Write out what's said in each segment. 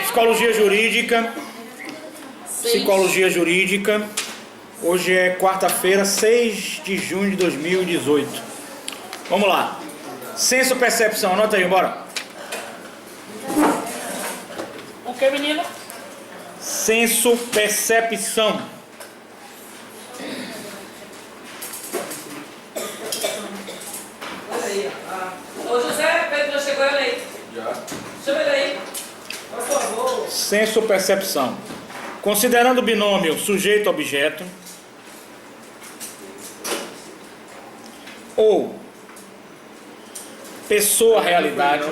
Psicologia jurídica. Psicologia jurídica. Hoje é quarta-feira, 6 de junho de 2018. Vamos lá. Senso-percepção. Anota aí, bora. O que, menino? Senso-percepção. Ô José, Pedro já chegou aí? Já. Chama ele aí. Por favor. Senso-percepção. Considerando o binômio sujeito-objeto ou pessoa-realidade,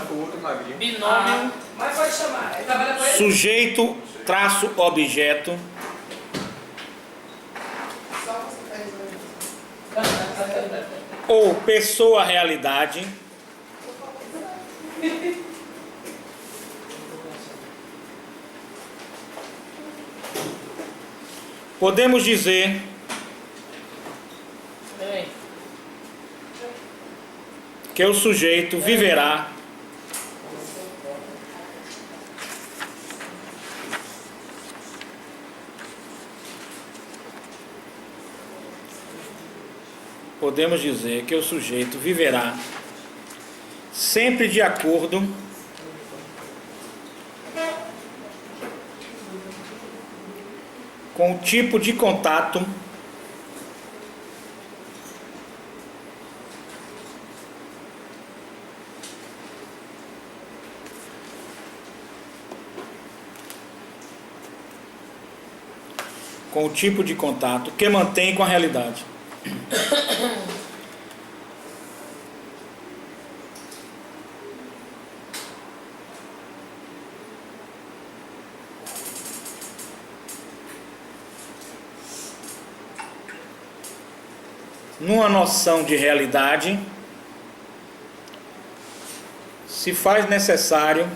Binômio. Mas pode chamar. Ele trabalha com ele? sujeito-objeto ou pessoa-realidade, podemos dizer Peraí. que o sujeito viverá sempre de acordo com o tipo de contato que mantém com a realidade. Numa noção de realidade, se faz necessário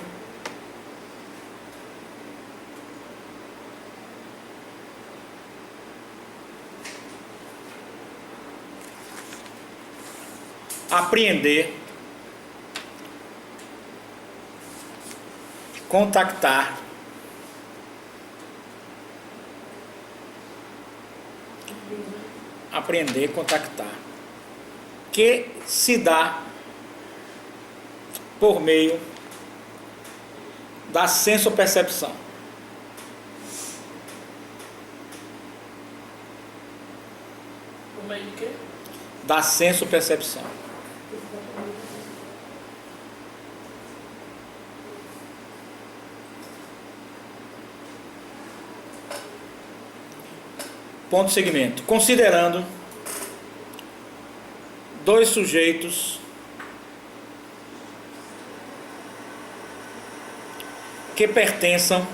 apreender, contactar, que se dá por meio da senso-percepção. Por meio de quê? Da senso-percepção. Ponto de segmento. Considerando dois sujeitos que pertençam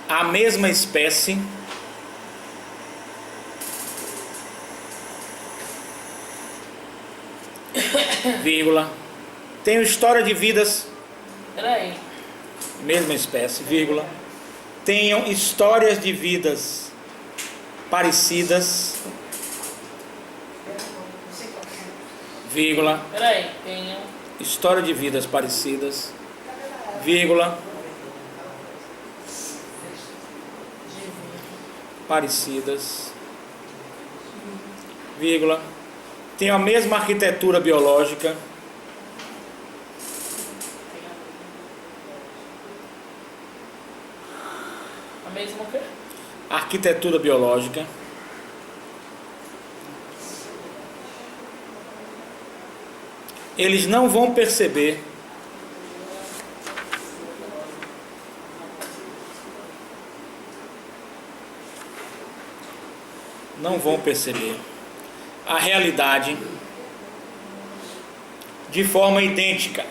à mesma espécie, vírgula, tenham história de vidas, Peraí. mesma espécie, vírgula, tenham histórias de vidas parecidas, vírgula, Peraí. Tenho. história de vidas parecidas, vírgula, parecidas, vírgula, tenham a mesma arquitetura biológica, A mesma o quê? arquitetura biológica, eles não vão perceber a realidade de forma idêntica.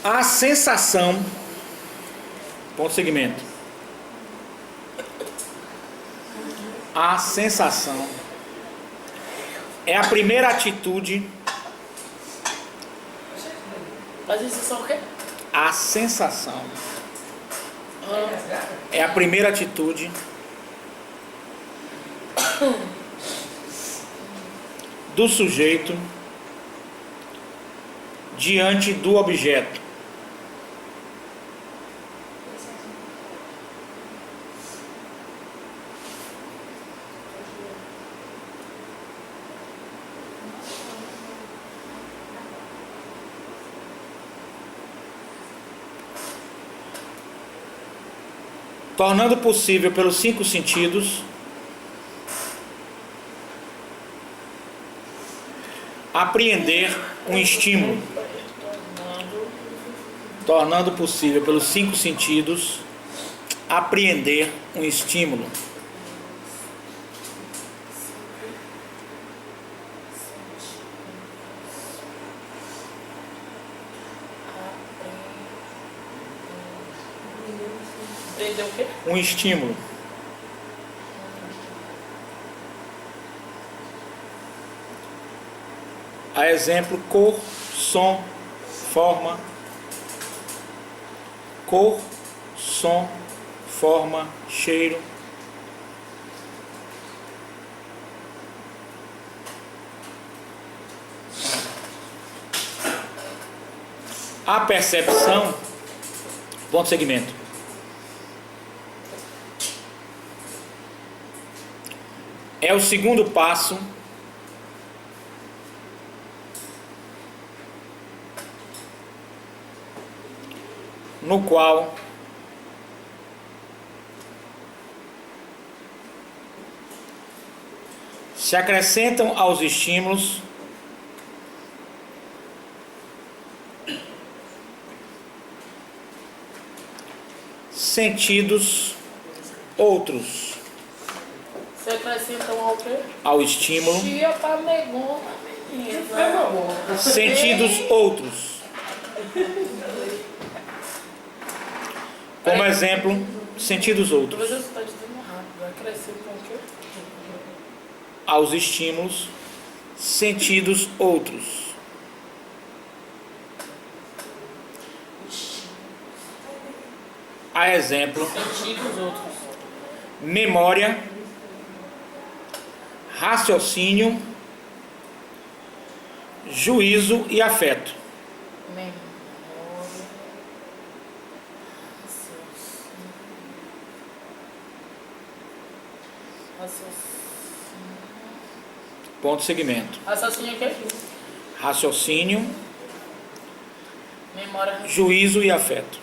A sensação, ponto segmento, a sensação é a primeira atitude. Mas isso são o quê? A sensação é a primeira atitude do sujeito diante do objeto. Tornando possível pelos 5 sentidos apreender um estímulo. Tornando possível pelos 5 sentidos apreender um estímulo. Aprender o quê? Um estímulo. A exemplo, cor, som, forma. Cor, som, forma, cheiro. A percepção, ponto segmento. É o segundo passo no qual se acrescentam aos estímulos sentidos outros. Você acrescenta ao quê? Ao estímulo. Tia tá negona, menina. Sentidos outros. Como exemplo, sentidos outros. Talvez você está dizendo rápido. Acrescenta o quê? Aos estímulos, sentidos outros. A exemplo, Sentidos outros. memória, raciocínio, juízo e afeto. Memória. Raciocínio. Ponto segmento. Raciocínio o quê? Raciocínio, Memória. juízo e afeto.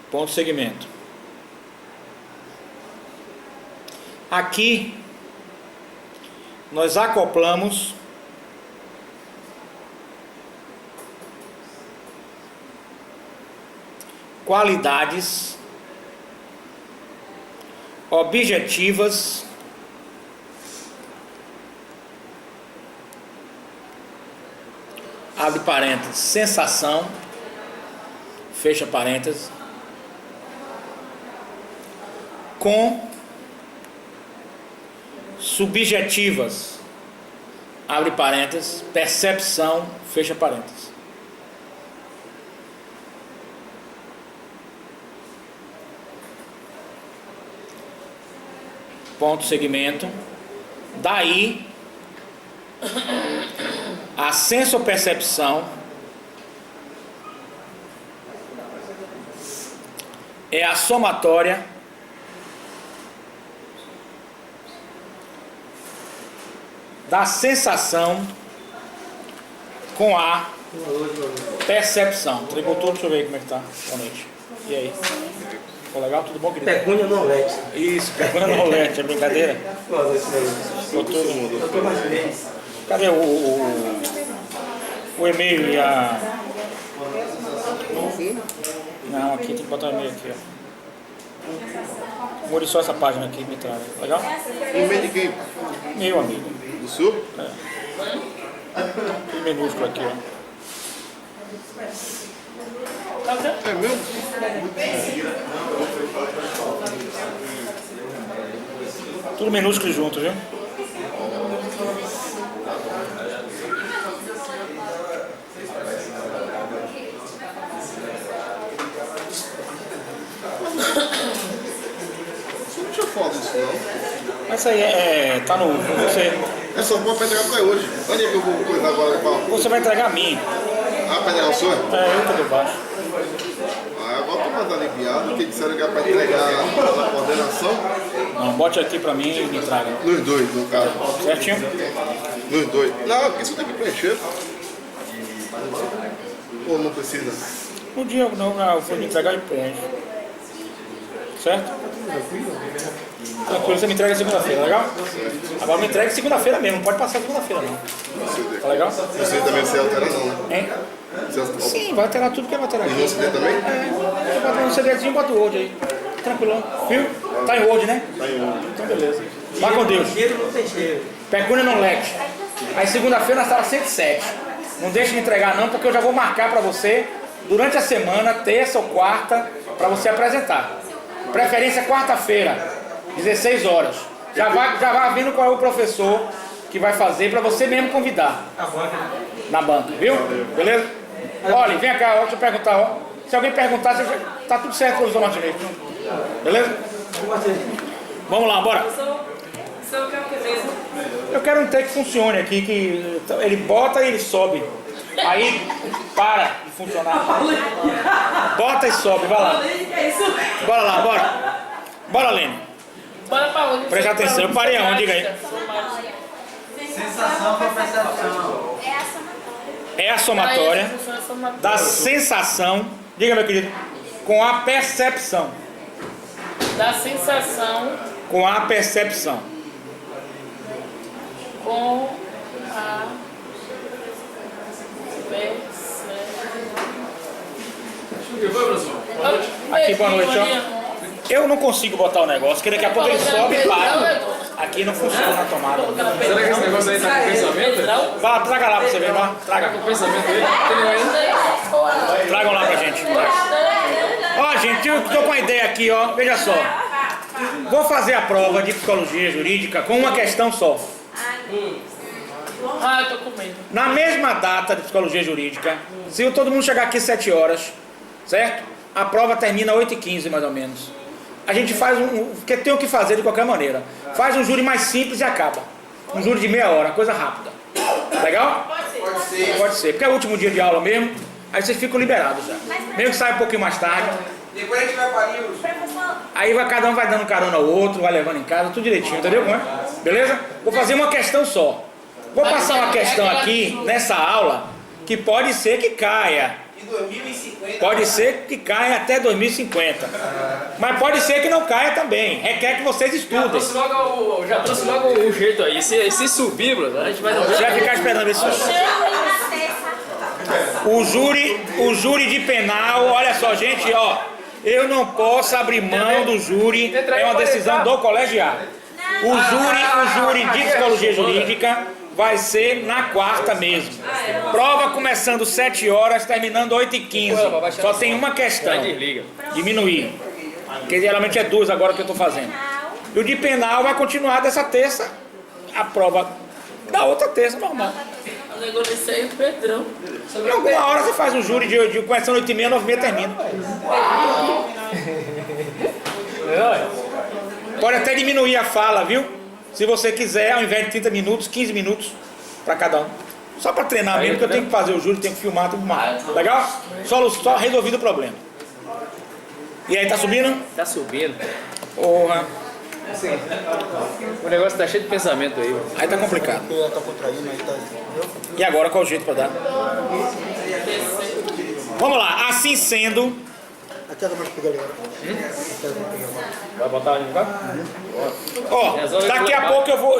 Ponto segmento. Aqui nós acoplamos qualidades objetivas abre parênteses, sensação, fecha parênteses, com subjetivas, abre parênteses, percepção, fecha parênteses. Ponto segmento. Daí a sensopercepção é a somatória da sensação com a percepção. Tributou, deixa eu ver como é que tá. Boa noite. E aí? Ficou legal? Tudo bom, querido? Pecúnia no Olete. Isso, pegando no rolete, é brincadeira? Olha isso aí. Eu tô mais bem. Cadê o e-mail e a... Não, aqui tem que botar o e-mail aqui, ó. Mude só essa página aqui, me traga. Legal? E-mail de quem? Meu amigo. Do Sul? Tudo minúsculo aqui, ó. Tá vendo? É mesmo? Tudo minúsculo junto, viu? foto isso, não. Mas isso aí tá no... Você, É só pra entregar pra hoje. Onde é que eu vou coisar agora? você vai entregar a mim. Ah, pra entregar o senhor? Eu que dou baixo. Ah, agora tô mais aliviado, porque disseram que é pra entregar na coordenação. Não, bote aqui pra mim e me traga. Nos dois, no caso. Certinho? Nos dois. Não, porque você tem que preencher. Ou não precisa? No dia não, eu vou me entregar e preenche. Certo? Tranquilo, você me entrega segunda-feira, legal? Agora me entrega segunda-feira mesmo, não pode passar segunda-feira não. Tá legal? Você também você altera não, né? Hein? Você Sim, vai alterar tudo que vai alterar E aqui. no CD também? Eu boto um CDzinho e boto o Word aí. Tranquilão. Viu? Tá em Word, né? Tá em um. Então beleza. Vai com Deus. Cheiro não tem cheiro. Pecúnia não leque. Aí segunda-feira na sala 107. Não deixe de entregar não, porque eu já vou marcar pra você durante a semana, terça ou quarta, pra você apresentar. Preferência quarta-feira, 16 horas. Já vai vendo qual é o professor que vai fazer pra você mesmo convidar. Na banca, viu? Beleza? Olha, vem cá, deixa eu perguntar, ó. Se alguém perguntar, tá tudo certo, professor Martinez. Beleza? Vamos lá, bora. Você quer o que mesmo? Eu quero um take que funcione aqui, que ele bota e ele sobe. Aí para de funcionar. Bota e sobe, vai lá. É isso? Bora lá, bora. Bora, Lene. Bora pra onde? Presta atenção, eu parei aonde? Diga aí. Sensação com percepção. É a somatória da sensação, diga meu querido, com a percepção. Da sensação Com a percepção. com a Aqui, boa noite, ó. Eu não consigo botar o negócio, que daqui a pouco ele sobe e para. Aqui não funciona na tomada. Será que esse negócio aí tá com pensamento? Vai, traga lá pra você ver, vai. Traga. Com pensamento aí? Tem aí? Tragam lá pra gente. Ó, gente, eu tô com uma ideia aqui, ó. Veja só. Vou fazer a prova de psicologia jurídica com uma questão só. Ah, eu tô com medo. Na mesma data de psicologia jurídica, se todo mundo chegar aqui 7 horas, certo? A prova termina 8h15 mais ou menos. A gente faz porque tem o que fazer de qualquer maneira. Faz um júri mais simples e acaba. Um júri de meia hora, coisa rápida. Legal? Pode ser. Pode ser, porque é o último dia de aula mesmo, aí vocês ficam liberados já. Mesmo que saia um pouquinho mais tarde. Depois a gente vai para livros. Aí cada um vai dando carona ao outro, vai levando em casa, tudo direitinho, entendeu como é? Beleza? Vou fazer uma questão só. Vou passar uma questão aqui, nessa aula, que pode ser que caia. Em 2050. Pode ser que caia até 2050. Mas pode ser que não caia também. Requer que vocês estudem. Já trouxe logo o jeito aí. Se subir, Bruno, a gente vai Você vai ficar esperando isso. O júri de penal, olha só, gente, ó. Eu não posso abrir mão do júri. É uma decisão do colegiado. O júri de psicologia jurídica vai ser na quarta mesmo. Prova começando 7 horas, terminando 8h15. Só tem uma questão. Diminuir. Porque geralmente é 2 agora que eu estou fazendo. E o de penal vai continuar dessa terça. A prova da outra terça, normal. O negócio desse aí é o Pedrão. Em alguma hora você faz um júri de começando 8h30, 9h30 termina. Pode até diminuir a fala, viu? Se você quiser, ao invés de 30 minutos, 15 minutos para cada um. Só para treinar mesmo, porque eu tenho que fazer o júri, tenho que filmar, tudo mais. Legal? Só resolvido o problema. E aí, tá subindo? Tá subindo. Porra. O negócio tá cheio de pensamento aí. Aí tá complicado. E agora, qual o jeito para dar? Vamos lá. Assim sendo... Vai botar ali, vai? Ó, daqui a pouco eu vou...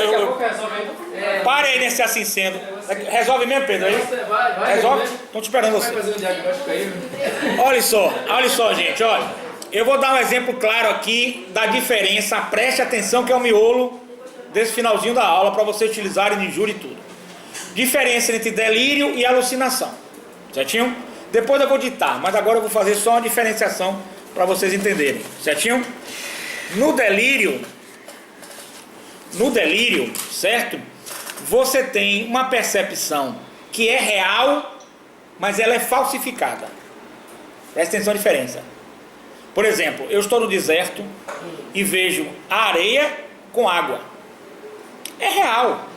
Pare aí nesse assim sendo. Resolve mesmo, Pedro? Aí? Resolve? Estão te esperando você. Olha só, gente, olha. Eu vou dar um exemplo claro aqui da diferença. Preste atenção que é o miolo desse finalzinho da aula para vocês utilizarem de júri e tudo. Diferença entre delírio e alucinação. Certinho? Depois eu vou ditar, mas agora eu vou fazer só uma diferenciação para vocês entenderem. Certinho? No delírio, certo? Você tem uma percepção que é real, mas ela é falsificada. Presta atenção à diferença. Por exemplo, eu estou no deserto e vejo a areia com água. É real.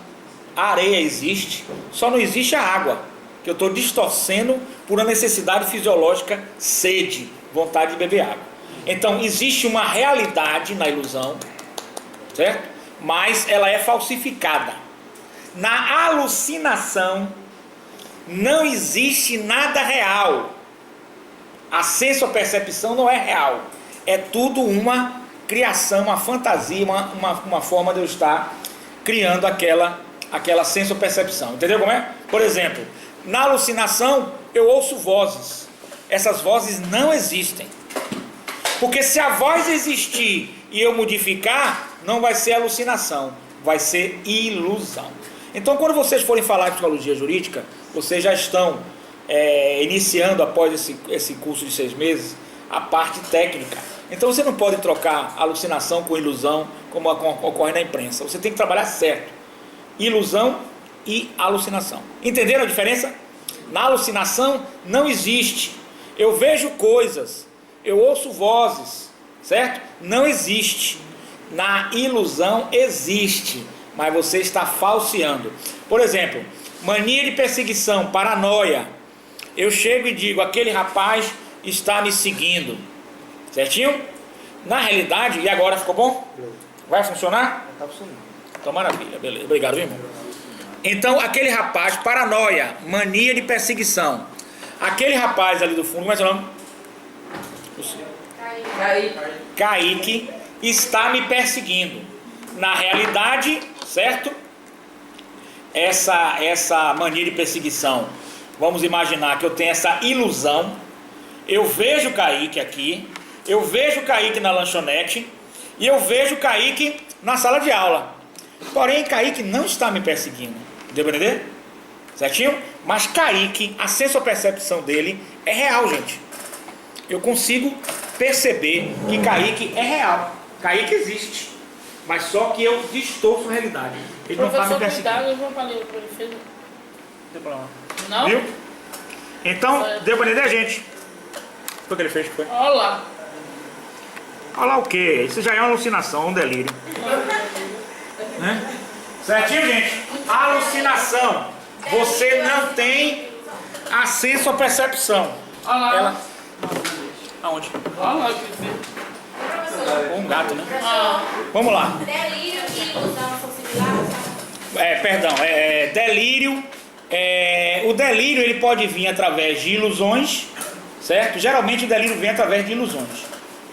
A areia existe, só não existe a água, que eu estou distorcendo por uma necessidade fisiológica, sede, vontade de beber água. Então, existe uma realidade na ilusão, certo? Mas ela é falsificada. Na alucinação, não existe nada real. A senso-percepção não é real. É tudo uma criação, uma fantasia, uma forma de eu estar criando aquela senso-percepção. Entendeu como é? Por exemplo, na alucinação eu ouço vozes. Essas vozes não existem. Porque se a voz existir e eu modificar, não vai ser alucinação, vai ser ilusão. Então, quando vocês forem falar de psicologia jurídica, vocês já estão iniciando, após esse curso de 6 meses, a parte técnica. Então, você não pode trocar alucinação com ilusão, como ocorre na imprensa. Você tem que trabalhar certo. Ilusão e alucinação. Entenderam a diferença? Na alucinação não existe. Eu vejo coisas, eu ouço vozes, certo? Não existe. Na ilusão existe, mas você está falseando. Por exemplo, mania de perseguição, paranoia. Eu chego e digo, aquele rapaz está me seguindo. Certinho? Na realidade, e agora ficou bom? Vai funcionar? Tá funcionando. Então, maravilha, beleza. Obrigado, viu, irmão? Então, aquele rapaz, paranoia, mania de perseguição. Aquele rapaz ali do fundo, como é seu nome? Kaique está me perseguindo. Na realidade, certo? Essa mania de perseguição, vamos imaginar que eu tenho essa ilusão. Eu vejo o Kaique aqui, eu vejo o Kaique na lanchonete e eu vejo o Kaique na sala de aula. Porém, Kaique não está me perseguindo. Deu para entender? Certinho? Mas Kaique, a senso-percepção dele é real, gente. Eu consigo perceber que Kaique é real. Kaique existe. Mas só que eu distorço a realidade. Ele não está me perseguindo. Cuidado, eu vou para ali, para ele fez. Não tem problema. Não? Viu? Então, deu para entender, gente? O que ele fez? Foi? Olha lá. Olha lá o que? Isso já é uma alucinação, um delírio. Né? Certinho, gente? Alucinação. Você não tem a senso-percepção. Olha lá. Ela... Aonde? Olha lá o que ele fez. Um gato, né? Ah. Vamos lá. Delírio e ilusão são similares? Perdão. Delírio. O delírio ele pode vir através de ilusões, certo? Geralmente o delírio vem através de ilusões,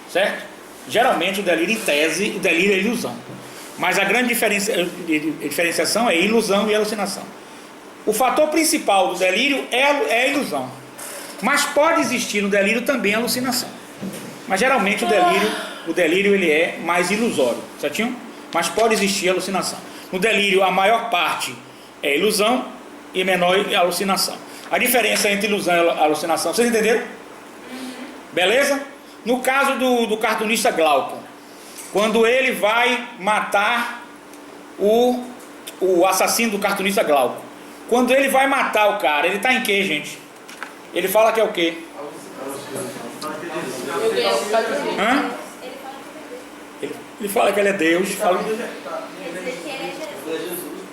certo? Geralmente o delírio, em tese, o delírio é ilusão. Mas a grande diferenciação é ilusão e alucinação. O fator principal do delírio é a ilusão. Mas pode existir no delírio também a alucinação. Mas geralmente o delírio ele é mais ilusório, certinho? Mas pode existir a alucinação. No delírio a maior parte é ilusão e menor é alucinação. A diferença entre ilusão e alucinação, vocês entenderam? Beleza? No caso do cartunista Glauco, quando ele vai matar o assassino do cartunista Glauco, quando ele vai matar o cara, ele está em quê, gente? Ele fala que é o quê? Eu ganhei esse caso. Hã? Ele fala que ele é Deus.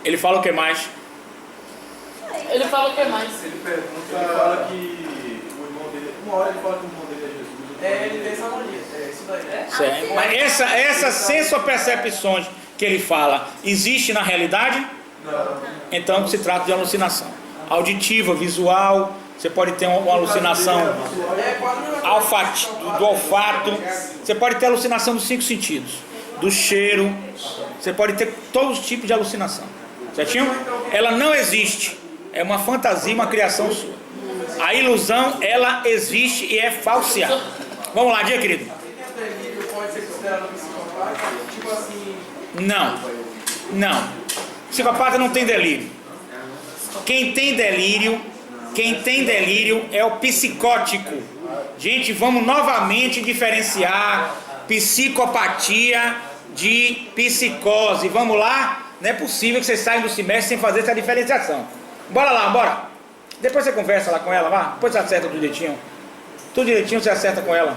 Ele fala o que mais? Ele fala o que mais? Ele fala que o irmão dele. Uma hora ele fala que o irmão dele é Jesus. Ele tem essa mania. É isso daí. Certo. Mas essas senso-percepções que ele fala, existe na realidade? Não. Então se trata de alucinação auditiva, visual. Você pode ter uma alucinação do olfato. Você pode ter alucinação dos 5 sentidos, do cheiro. Você pode ter todos os tipos de alucinação, certinho? Ela não existe. É uma fantasia, uma criação sua. A ilusão, ela existe e é falseada. Vamos lá, diga, querido. Não. Psicopata não tem delírio. Quem tem delírio é o psicótico. Gente, vamos novamente diferenciar psicopatia de psicose. Vamos lá? Não é possível que vocês saiam do semestre sem fazer essa diferenciação. Bora lá, bora. Depois você conversa lá com ela, vá. Depois você acerta tudo direitinho. Tudo direitinho você acerta com ela.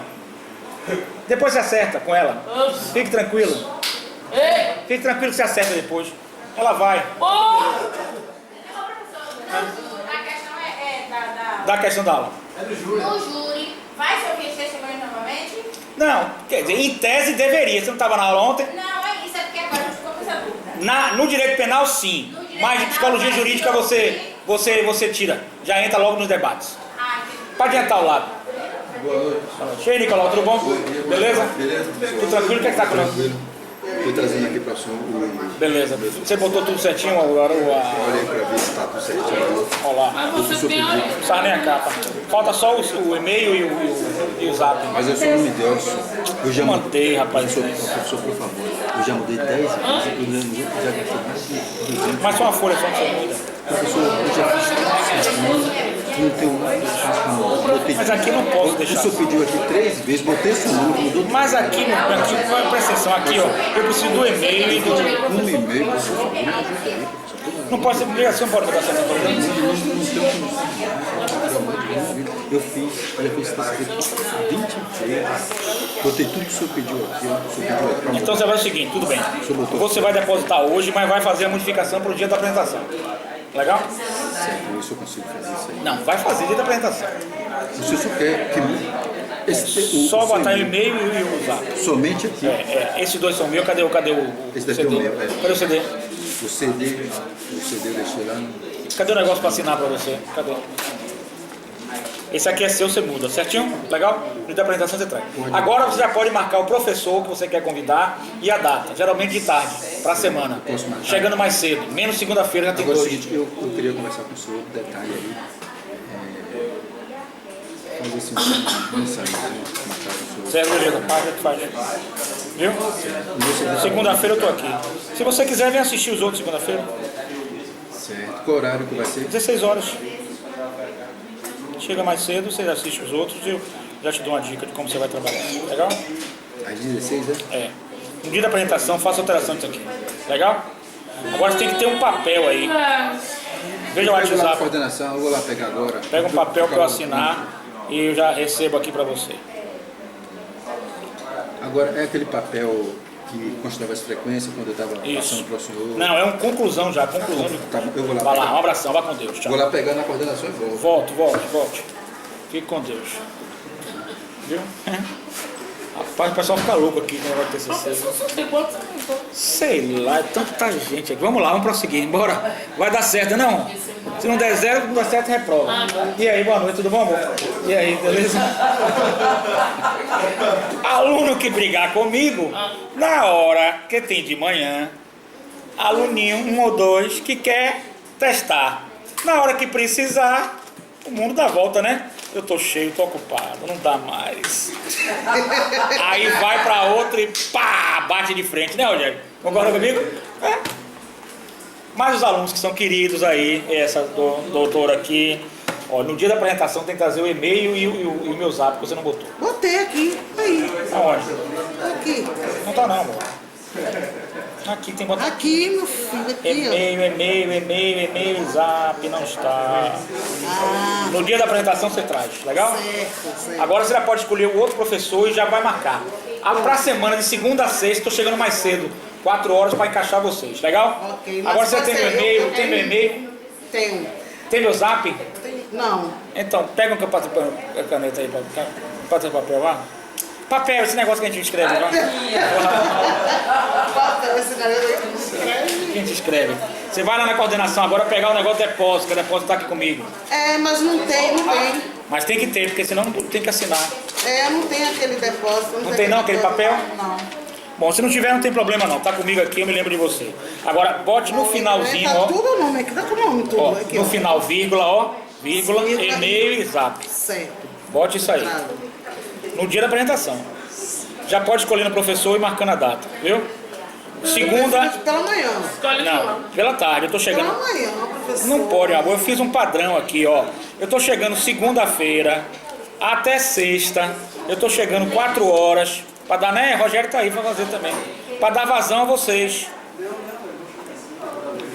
Depois você acerta com ela. Fique tranquilo. Ei! Fique tranquilo que você acerta depois. Ela vai. Porra! A questão é Da questão da aula. no júri. Vai ser ouvir testemunhas novamente? Não, quer dizer, em tese deveria. Você não estava na aula ontem? Não, é isso. É porque agora a gente ficou com essa dúvida. No direito penal, sim. No direito Mas de penal, psicologia vai jurídica ser você tira. Já entra logo nos debates. Ah, entendi. Pode adiantar o lado. Boa noite. E aí, Nicolau, tudo bom? Beleza? Beleza? Tudo tranquilo? O que é que tá falando? Tranquilo. Estou trazendo aqui para o senhor o... Beleza. Você botou tudo certinho agora? Olha aí para ver se está tudo certinho. Olha lá. Mas você tem a... Não sabe nem a capa. Falta só o e-mail e o zap. Mas eu sou um idiota. Eu já Mandei, rapaz. Professor, por favor. Eu já mudei 10 vezes. Eu já gastei mais de 200. Mas só uma folha, só não sei muda. Professor, eu já fiz 7 anos. Não tenho nada que faço com o nome. Mas aqui não posso O deixar. senhor pediu aqui 3 vezes, botei seu nome, mudou Mas aqui, presta atenção, aqui ó, eu preciso do e-mail e do... um e-mail. Não pode ser obrigação, pode mudar certo problema. Eu fiz, olha, eu fiz esse escrito 20 vezes. Botei tudo que o senhor pediu aqui. O senhor pediu aqui. Então você vai o seguinte, tudo bem. Você vai depositar hoje, mas vai fazer a modificação para o dia da apresentação. Legal? Certo, isso eu consigo fazer isso aí. Não, vai fazer dia da apresentação. O senhor só quer que... Só botar o seu e-mail e o zap. somente aqui. Esses dois são meus, cadê o Esse daqui CD? é o meu, é. Cadê o CD? O CD eu deixei lá no... Cadê o negócio para assinar para você? Cadê? Esse aqui é seu, você muda, certinho? Legal? No dia da apresentação você traz. Agora você já pode marcar o professor que você quer convidar e a data, geralmente de tarde, para a semana. Posso marcar? Chegando mais cedo, menos segunda-feira já tem Agora é o dois. seguinte, eu queria conversar com o senhor, detalhe aí. Fazer assim, uma mensagem, marcar com o senhor. Certo, beleza, faz, a gente faz. Viu? Segunda-feira eu tô aqui. Se você quiser, vem assistir os outros segunda-feira. Certo. Qual horário que vai ser? 16 horas. Chega mais cedo, você assiste os outros e eu já te dou uma dica de como você vai trabalhar. Legal? Às 16, né? É. No dia da apresentação, faça alteração disso aqui. Legal? Agora você tem que ter um papel aí. Veja o Eu vou lá na WhatsApp. coordenação, eu vou lá pegar agora. Pega um papel para eu assinar e eu já recebo aqui para você. Agora, é aquele papel que constava as frequências quando eu estava passando para o senhor. Não, é uma conclusão já, conclusão de... Tá, eu vou lá Vai lá, pegar. um abração, vá com Deus. Tchau. Vou lá pegar na coordenação e volto. Volte. Fique com Deus. Viu? Rapaz, o pessoal fica louco aqui quando vai ter TCC. Tem quantos anos? Sei lá, é tanta gente aqui. Vamos lá, vamos prosseguir. Bora. Vai dar certo, não? Se não der zero, não dá certo, reprova. E aí, boa noite, tudo bom, amor? E aí, beleza? Aluno que brigar comigo, na hora que tem de manhã, aluninho, 1 ou 2, que quer testar. Na hora que precisar, o mundo dá volta, né? Eu tô cheio, tô ocupado, não dá mais. Aí vai pra outra e pá, bate de frente, né, Rogério? Concorda comigo? É. Mas os alunos que são queridos aí, essa doutora aqui, ó, no dia da apresentação tem que trazer o e-mail e o meu zap, que você não botou. Botei aqui, aí, Aonde? aqui, Não tá não, amor. Aqui tem que botar. aqui, meu filho, aqui, E-mail, zap, não está. ó. No dia da apresentação você traz, legal? Certo. Agora você já pode escolher o outro professor e já vai marcar. Pra semana de segunda a sexta, estou chegando mais cedo, 4 horas para encaixar vocês, legal? Ok, mas Agora você tem meu e-mail, eu tem meu e-mail, Tenho. tem meu zap? Não. Então, pega um caneta aí, papel lá. Papel, esse negócio que a gente escreve, vai. Esse garoto aí que não escreve. Que a gente escreve. Você vai lá na coordenação agora pegar o negócio de depósito, que o depósito tá aqui comigo. É, mas não tem. Mas tem que ter, porque senão tem que assinar. É, não tem aquele depósito. Não tem não aquele papel? Não. Bom, se não tiver, não tem problema não. Tá comigo aqui, eu me lembro de você. Agora, bote no finalzinho, Tá ó. tudo o nome aqui, tá com o nome tudo Ó, aqui, no ó. final, vírgula, ó. Vírgula, e-mail e zap. Certo. Bote isso aí. Claro. No dia da apresentação. Já pode escolher no professor e marcando a data, viu? Segunda. Pela manhã. Não, pela tarde, eu tô chegando. Pela manhã, professor. Não pode, amor. Eu fiz um padrão aqui, ó. Eu tô chegando segunda-feira até sexta. Eu tô chegando 4 horas. Pra dar, né? Rogério tá aí pra fazer também. Pra dar vazão a vocês.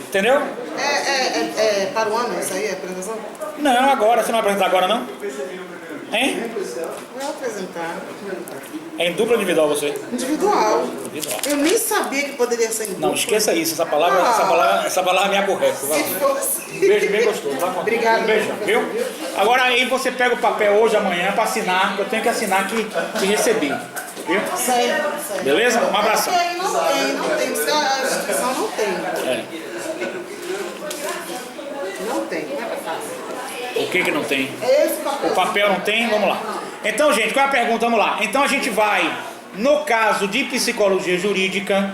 Entendeu? Para o ano, isso aí, a apresentação? Não, agora. Você não vai apresentar agora, não? Hein? Vou apresentar. É em dupla ou individual você? Individual. Individual. Eu nem sabia que poderia ser em Não, dupla. esqueça isso. Essa palavra me aborrece. Vai lá. Se fosse. Um beijo bem gostoso. Vai lá. Obrigada. Um beijão, viu? Agora aí você pega o papel hoje, amanhã, para assinar, que eu tenho que assinar que recebi. Viu? Certo. Beleza? Um abração. Porque aí não tem. Se a instituição não tem. É. Não tem. Como é que faz? O que não tem? Esse papel. O papel não tem? Vamos lá. Então, gente, qual é a pergunta? Vamos lá. Então a gente vai, no caso de psicologia jurídica,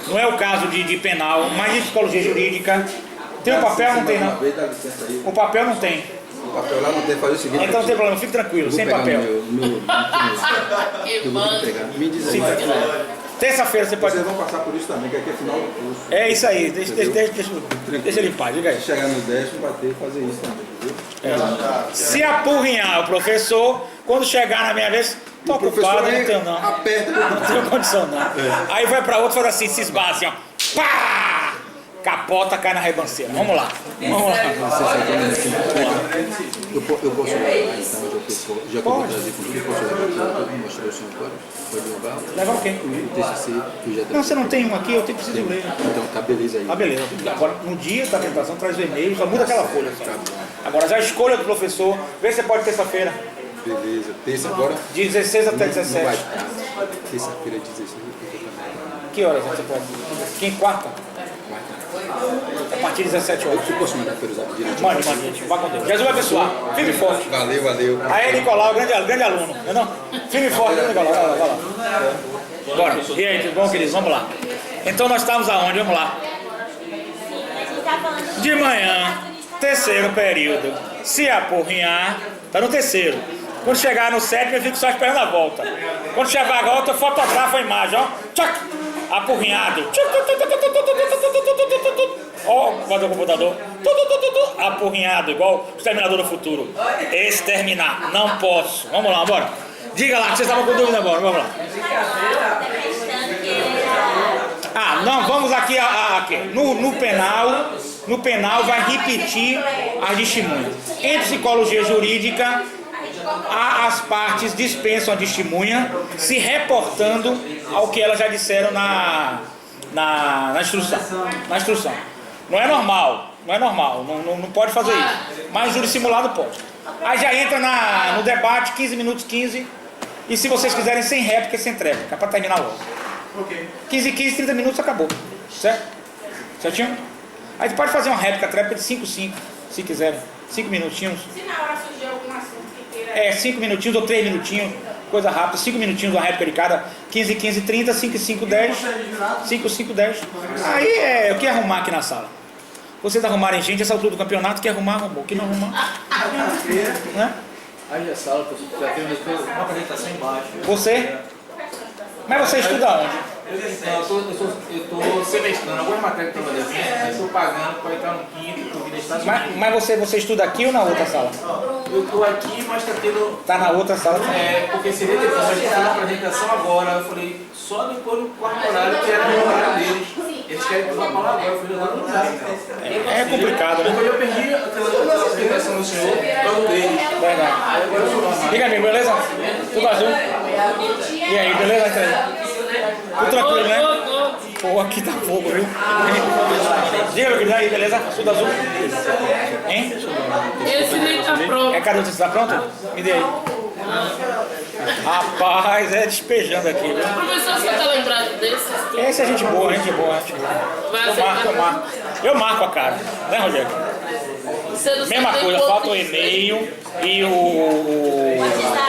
não é o caso de penal, mas de psicologia jurídica, tem o papel ou não tem, não? Dá licença aí. O papel não tem. O papel lá não tem, fazer o seguinte. Então não tem problema, fique tranquilo, sem papel. Eu vou te entregar. Me diz aí. Terça-feira você pode... Vocês vão passar por isso também, que aqui é final do curso. É isso aí, deixa ele em paz, diga aí. Chegar no 10, bater e fazer isso também, entendeu? Se apurrinhar o professor, quando chegar na minha vez, tô ocupado, não tenho não. Aperta. Não tenho condição não. Aí vai pra outro, faz assim, se esbarra assim, ó. Pá! Capota, cai na rebanceira. Vamos lá. Vamos lá. Eu posso levar então, já que eu vou trazer comigo, posso levar aqui, eu vou mostrar o senhor agora. Pode levar. Levar o quê? O TCC, que já Não, você não tem um aqui, eu tenho preciso ler. Então, tá beleza aí. Ah, beleza. Agora, no dia da apresentação, traz o e-mail, só muda aquela folha. Só. Agora, já a escolha do professor, vê se você pode terça-feira. Beleza. Terça agora? De 16 até Não vai 17. dar. Terça-feira, 16, Que horas você pode? Quem quarta? A partir de 17 horas. eu posso mandar pelo zap direto? Mande, gente. Vá com Deus. Jesus abençoar. Firme e forte. Valeu. Aí, Nicolau, grande aluno. Não é não? Firme e forte, né, Nicolau? Vai lá. Bora. E aí, tudo bom, queridos? Vamos lá. Então, nós estávamos aonde? Vamos lá. De manhã, terceiro período. Se apurrinhar, tá no terceiro. Quando chegar no sétimo, eu fico só esperando a volta. Quando chegar a volta, eu fotografo a imagem, ó. Tchac! Apurrinhado. Ó, guarda o computador. Apurrinhado, igual o Exterminador do Futuro. Exterminar. Não posso. Vamos lá, bora. Diga lá, que vocês estavam com dúvida agora. Vamos lá. Ah, não, vamos aqui. No penal vai repetir as testemunhas. Em psicologia jurídica, as partes dispensam a testemunha, se reportando ao que elas já disseram na instrução. Não é normal, não pode fazer isso. Mas júri simulado pode. Aí já entra no debate, 15 minutos, 15. E se vocês quiserem, sem réplica, sem tréplica, para terminar logo. 15, 30 minutos, acabou. Certo? Certinho? Aí pode fazer uma réplica, tréplica de 5, se quiserem. 5 minutinhos. Se na hora surgir algum assunto que queira... 5 minutinhos ou 3 minutinhos, coisa rápida, 5 minutinhos, uma réplica de cada, 15, 30, 5, 10, 5, 10. Aí é o que arrumar aqui na sala. Vocês arrumarem gente, essa altura do campeonato, que arrumar, arrumou. Que não arrumar, né? Aí a sala, já tem uma apresentação embaixo. Você? Mas você estuda onde? Eu estou semestrando algumas matérias que estão devendo, estou pagando para entrar no quinto, porque ele está subindo. Mas você estuda aqui ou na outra sala? Eu estou aqui, mas está tendo... Tá na outra sala também. Porque seria depois, a gente fez a apresentação agora, eu falei, só depois do quarto horário, que era o horário deles. Eles querem que eu vá falar agora, eu falei, não dá. É complicado, né? Depois eu perdi aquela apresentação do senhor, todo deles. Verdade. Aí agora eu sou Diga, amigo, beleza? Tudo azul? E aí, beleza? Tudo tranquilo, né? Pô, aqui tá fogo, viu? Diga, meu querido, aí, beleza? Tudo azul? Hein? Esse nem tá pronto. Cadê você? Tá pronto? Me dê aí. Rapaz, é despejando aqui, viu? Professor, você tá lembrado desses? Esse é gente boa, gente boa. Vai Eu marco a cara, né, Rogério? Você não Mesma sabe coisa, nem falta o quanto- e-mail e o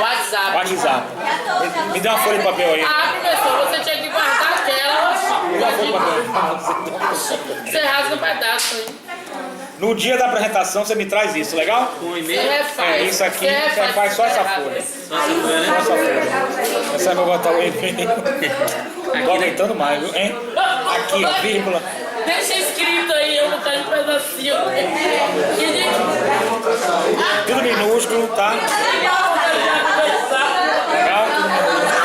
WhatsApp. Me dá uma folha de papel aí. Ah, professor, você tinha que guardar aquela. Me dá uma folha de papel. Você rasga um pedaço, hein? No dia da apresentação você me traz isso, legal? Você refaz. É isso aqui, você faz só essa folha. Só essa folha. Essa eu vou botar o e-mail. Tô aumentando mais, viu? Hein? Aqui, ó, vírgula. Deixa escrito aí, eu vou botar em pedacinho. Tudo minúsculo, tá? Legal?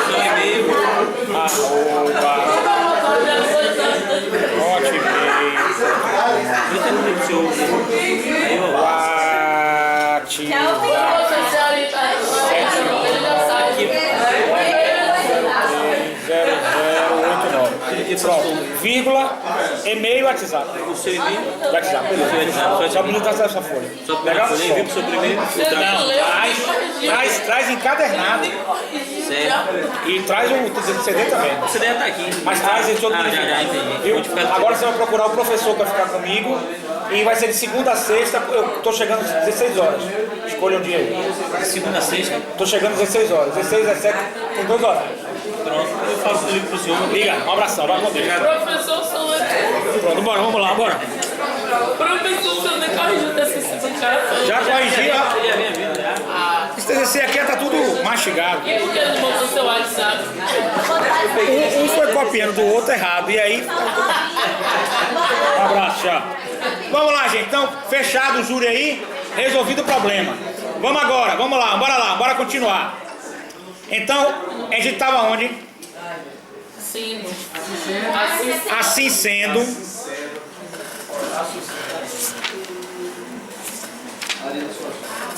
Tudo minúsculo. Arroba. Pronto. Vírgula, e-mail, WhatsApp. O seu e-mail? WhatsApp. Só bonito essa folha. Só pegar a folha e vir pro seu primeiro. Não, traz encadernado. Certo. E traz o CD também. O CD já tá aqui. Mas traz ele todo mundo. já entendi. Viu? Agora você vai procurar o professor para ficar comigo. E vai ser de segunda a sexta. Eu tô chegando às 16 horas. Escolha um dia aí. Segunda a sexta. Tô chegando às 16 horas. 16, 17, tem 2 horas. Pronto. Eu faço o livro pro senhor. Liga, um abração, vai com Deus. Professor Solange. Pronto, bora, vamos lá, bora. Professor Solange corrigiu o TCC do cara. Já corrigi, ó. Ele já vinha vindo já. Esse TCC aqui tá tudo mastigado. E por que ele mandou seu WhatsApp? Um foi copiando do outro errado. E aí. Um abraço, tchau. Vamos lá, gente. Então, fechado o júri aí. Resolvido o problema. Vamos agora, vamos lá, bora continuar. Então, a gente estava onde? Sim. Assim sendo.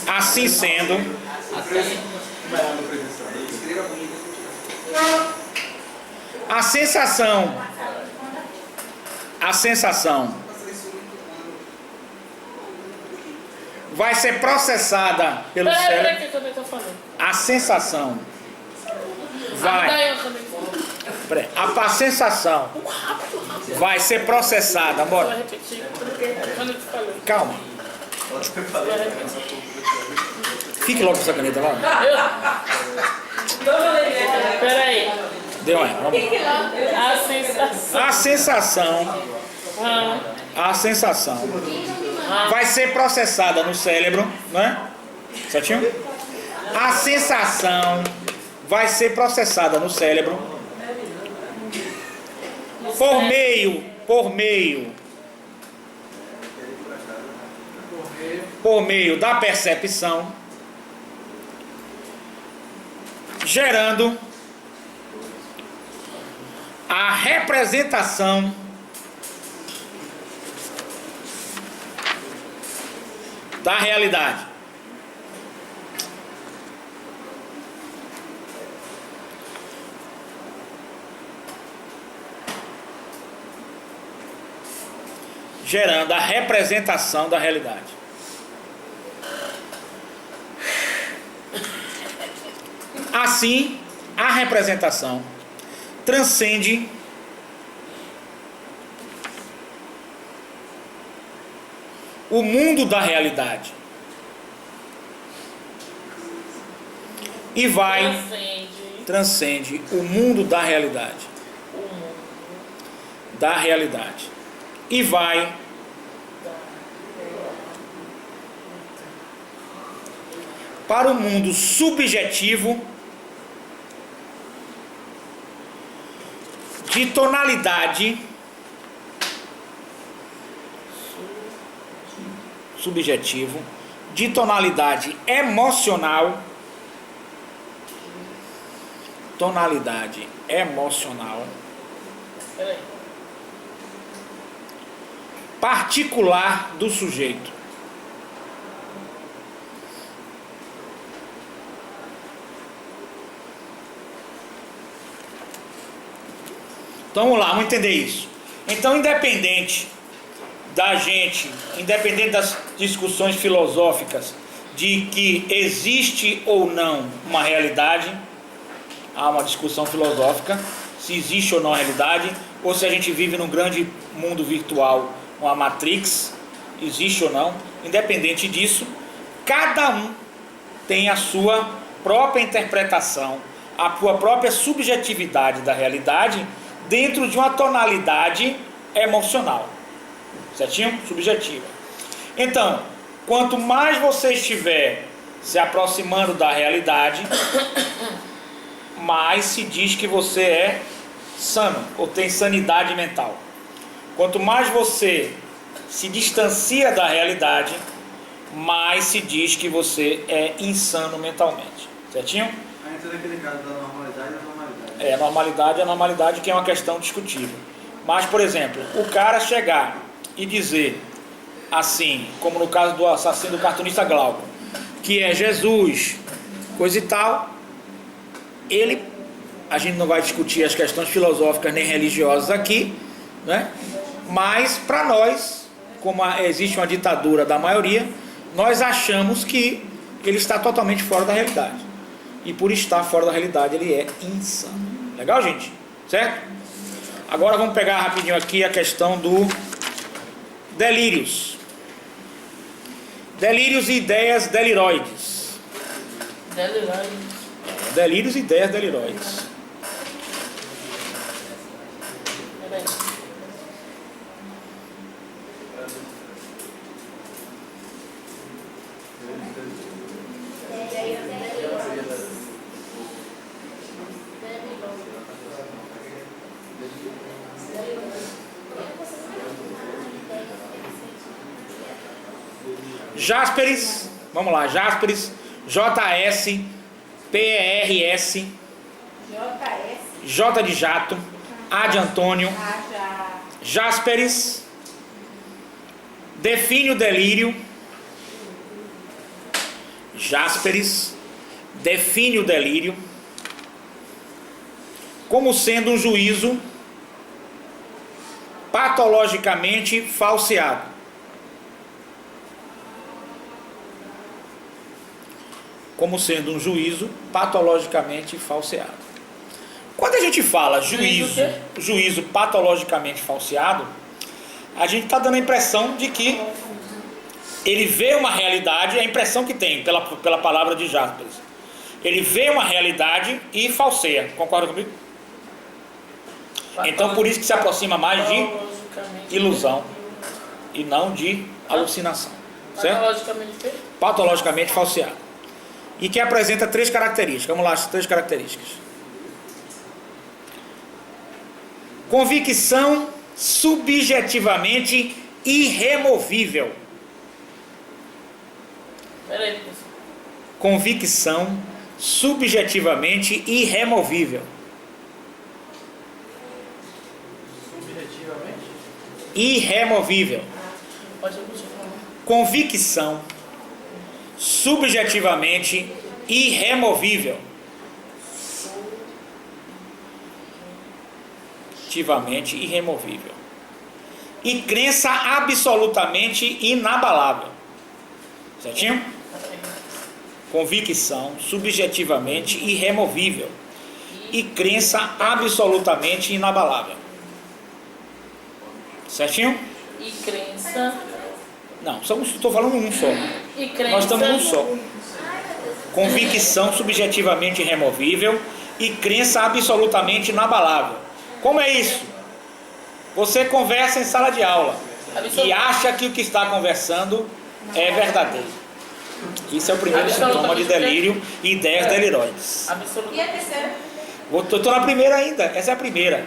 Assim sendo. A sensação vai ser processada pelo cérebro. Peraí, que eu também tô falando. A sensação vai. Peraí, a sensação vai ser processada. Vou Bora. repetir. Quando eu te falei. Calma. Fique logo com essa caneta lá. Peraí. Deu aí, vamos lá. A sensação. A sensação vai ser processada no cérebro, né? Certinho? A sensação vai ser processada no cérebro por meio da percepção, gerando a representação da realidade. Gerando a representação da realidade. Assim, a representação transcende o mundo da realidade e vai transcende o mundo da realidade e vai para o mundo subjetivo de tonalidade subjetivo de tonalidade emocional, particular do sujeito. Então vamos lá, vamos entender isso. Então, independente das discussões filosóficas de que existe ou não uma realidade, há uma discussão filosófica se existe ou não a realidade, ou se a gente vive num grande mundo virtual, uma Matrix, existe ou não. Independente disso, cada um tem a sua própria interpretação, a sua própria subjetividade da realidade dentro de uma tonalidade emocional, certinho? Subjetiva. Então, quanto mais você estiver se aproximando da realidade, mais se diz que você é sano ou tem sanidade mental. Quanto mais você se distancia da realidade, mais se diz que você é insano mentalmente, certinho? Aí entra naquele caso da normalidade e anormalidade. A normalidade que é uma questão discutível. Mas, por exemplo, o cara chegar e dizer assim, como no caso do assassino do cartunista Glauco, que é Jesus, coisa e tal, ele a gente não vai discutir as questões filosóficas nem religiosas aqui, né? Mas para nós, como existe uma ditadura da maioria, nós achamos que ele está totalmente fora da realidade. E por estar fora da realidade, ele é insano. Legal, gente? Certo? Agora vamos pegar rapidinho aqui a questão do delírios. Delírios e ideias deliroides. Delírios e ideias deliroides. Jásperes, vamos lá, Jásperes, JS, PERS, J de jato, A de Antônio, Jásperes, define o delírio, Jásperes, define o delírio como sendo um juízo patologicamente falseado. Como sendo um juízo patologicamente falseado. Quando a gente fala juízo patologicamente falseado, a gente está dando a impressão de que ele vê uma realidade, a impressão que tem pela palavra de Jásperes. Ele vê uma realidade e falseia. Concorda comigo? Então por isso que se aproxima mais de ilusão e não de alucinação. Certo? Patologicamente falseado. E que apresenta 3 características. Vamos lá, as 3 características. Convicção subjetivamente irremovível. Convicção subjetivamente irremovível. Irremovível. Convicção subjetivamente irremovível. Subjetivamente irremovível. E crença absolutamente inabalável. Certinho? Convicção subjetivamente irremovível. E crença absolutamente inabalável. Certinho? E crença. Não, estou falando um só. E crença. Nós estamos num só. Convicção subjetivamente irremovível e crença absolutamente inabalável. Como é isso? Você conversa em sala de aula e acha que o que está conversando é verdadeiro. Isso é o primeiro sintoma de delírio e ideias deliroides. E a terceira? Estou na primeira ainda. Essa é a primeira.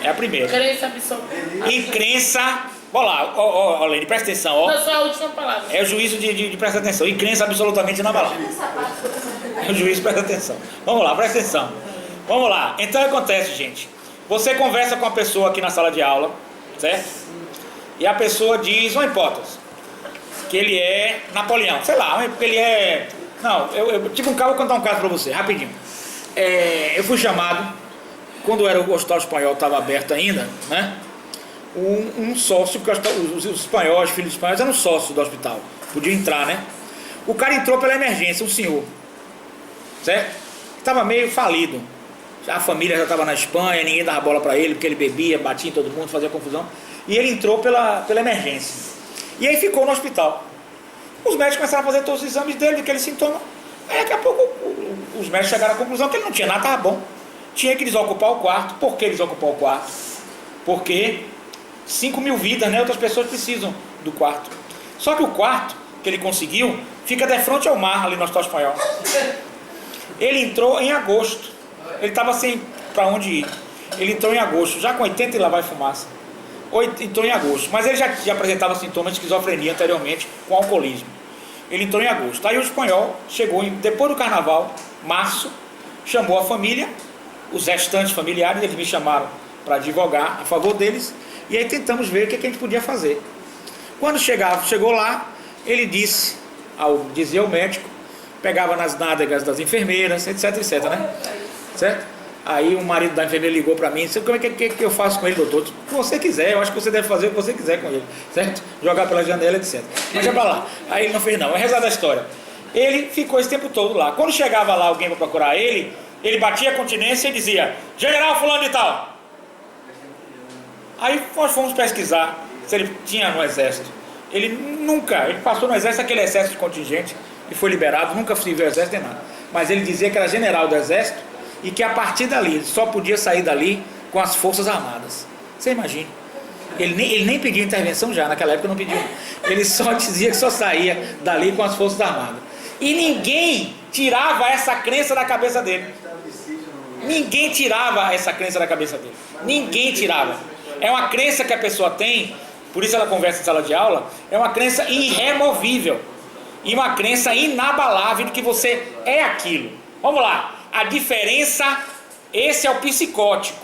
É a primeira. Crença absoluta. E crença... Olha lá, Lene, presta atenção. Ó. Não, só a última palavra. É o juízo de prestar atenção. E crença absolutamente inabalável. É o juízo, presta atenção. Vamos lá, presta atenção. Vamos lá. Então acontece, gente. Você conversa com a pessoa aqui na sala de aula, certo? E a pessoa diz uma hipótese. Que ele é Napoleão. Sei lá, porque ele é... Não, tipo vou contar um caso pra você, rapidinho. Eu fui chamado, quando o Hospital Espanhol estava aberto ainda, né? Um sócio, porque os espanhóis, filhos espanhóis, eram sócios do hospital. Podia entrar, né? O cara entrou pela emergência, um senhor. Certo? Estava meio falido. A família já estava na Espanha, ninguém dava bola para ele, porque ele bebia, batia em todo mundo, fazia confusão. E ele entrou pela emergência. E aí ficou no hospital. Os médicos começaram a fazer todos os exames dele, daquele sintoma. Aí daqui a pouco os médicos chegaram à conclusão que ele não tinha nada, estava bom. Tinha que desocupar o quarto. Por que desocupar o quarto? Porque 5.000 vidas, né? Outras pessoas precisam do quarto. Só que o quarto que ele conseguiu fica de frente ao mar, ali no Hospital Espanhol. Ele entrou em agosto. Ele estava sem para onde ir. Ele entrou em agosto, já com 80 e lá vai fumaça. Entrou em agosto, mas ele já apresentava sintomas de esquizofrenia anteriormente, com alcoolismo. Ele entrou em agosto. Aí o espanhol chegou, depois do carnaval, março, chamou a família, os restantes familiares, eles me chamaram para advogar a favor deles, e aí tentamos ver o que a gente podia fazer. Quando chegou lá, ele disse, dizia o médico, pegava nas nádegas das enfermeiras, etc, né? certo? Aí o marido da enfermeira ligou para mim e disse, como é que eu faço com ele, doutor? O que você quiser, eu acho que você deve fazer o que você quiser com ele, certo? Jogar pela janela, etc. Mas já para lá. Aí ele não fez não, é rezar da história. Ele ficou esse tempo todo lá. Quando chegava lá alguém para procurar ele batia a continência e dizia, general fulano de tal. Aí nós fomos pesquisar se ele tinha no exército. Ele passou no exército, aquele exército de contingente, e foi liberado, nunca serviu ao exército nem nada. Mas ele dizia que era general do exército e que a partir dali, só podia sair dali com as forças armadas. Você imagina. Ele nem pediu intervenção já, naquela época não pediu. Ele só dizia que só saía dali com as forças armadas. E ninguém tirava essa crença da cabeça dele. Ninguém tirava essa crença da cabeça dele. Ninguém tirava. É uma crença que a pessoa tem, por isso ela conversa em sala de aula, é uma crença irremovível. E uma crença inabalável de que você é aquilo. Vamos lá. A diferença, esse é o psicótico.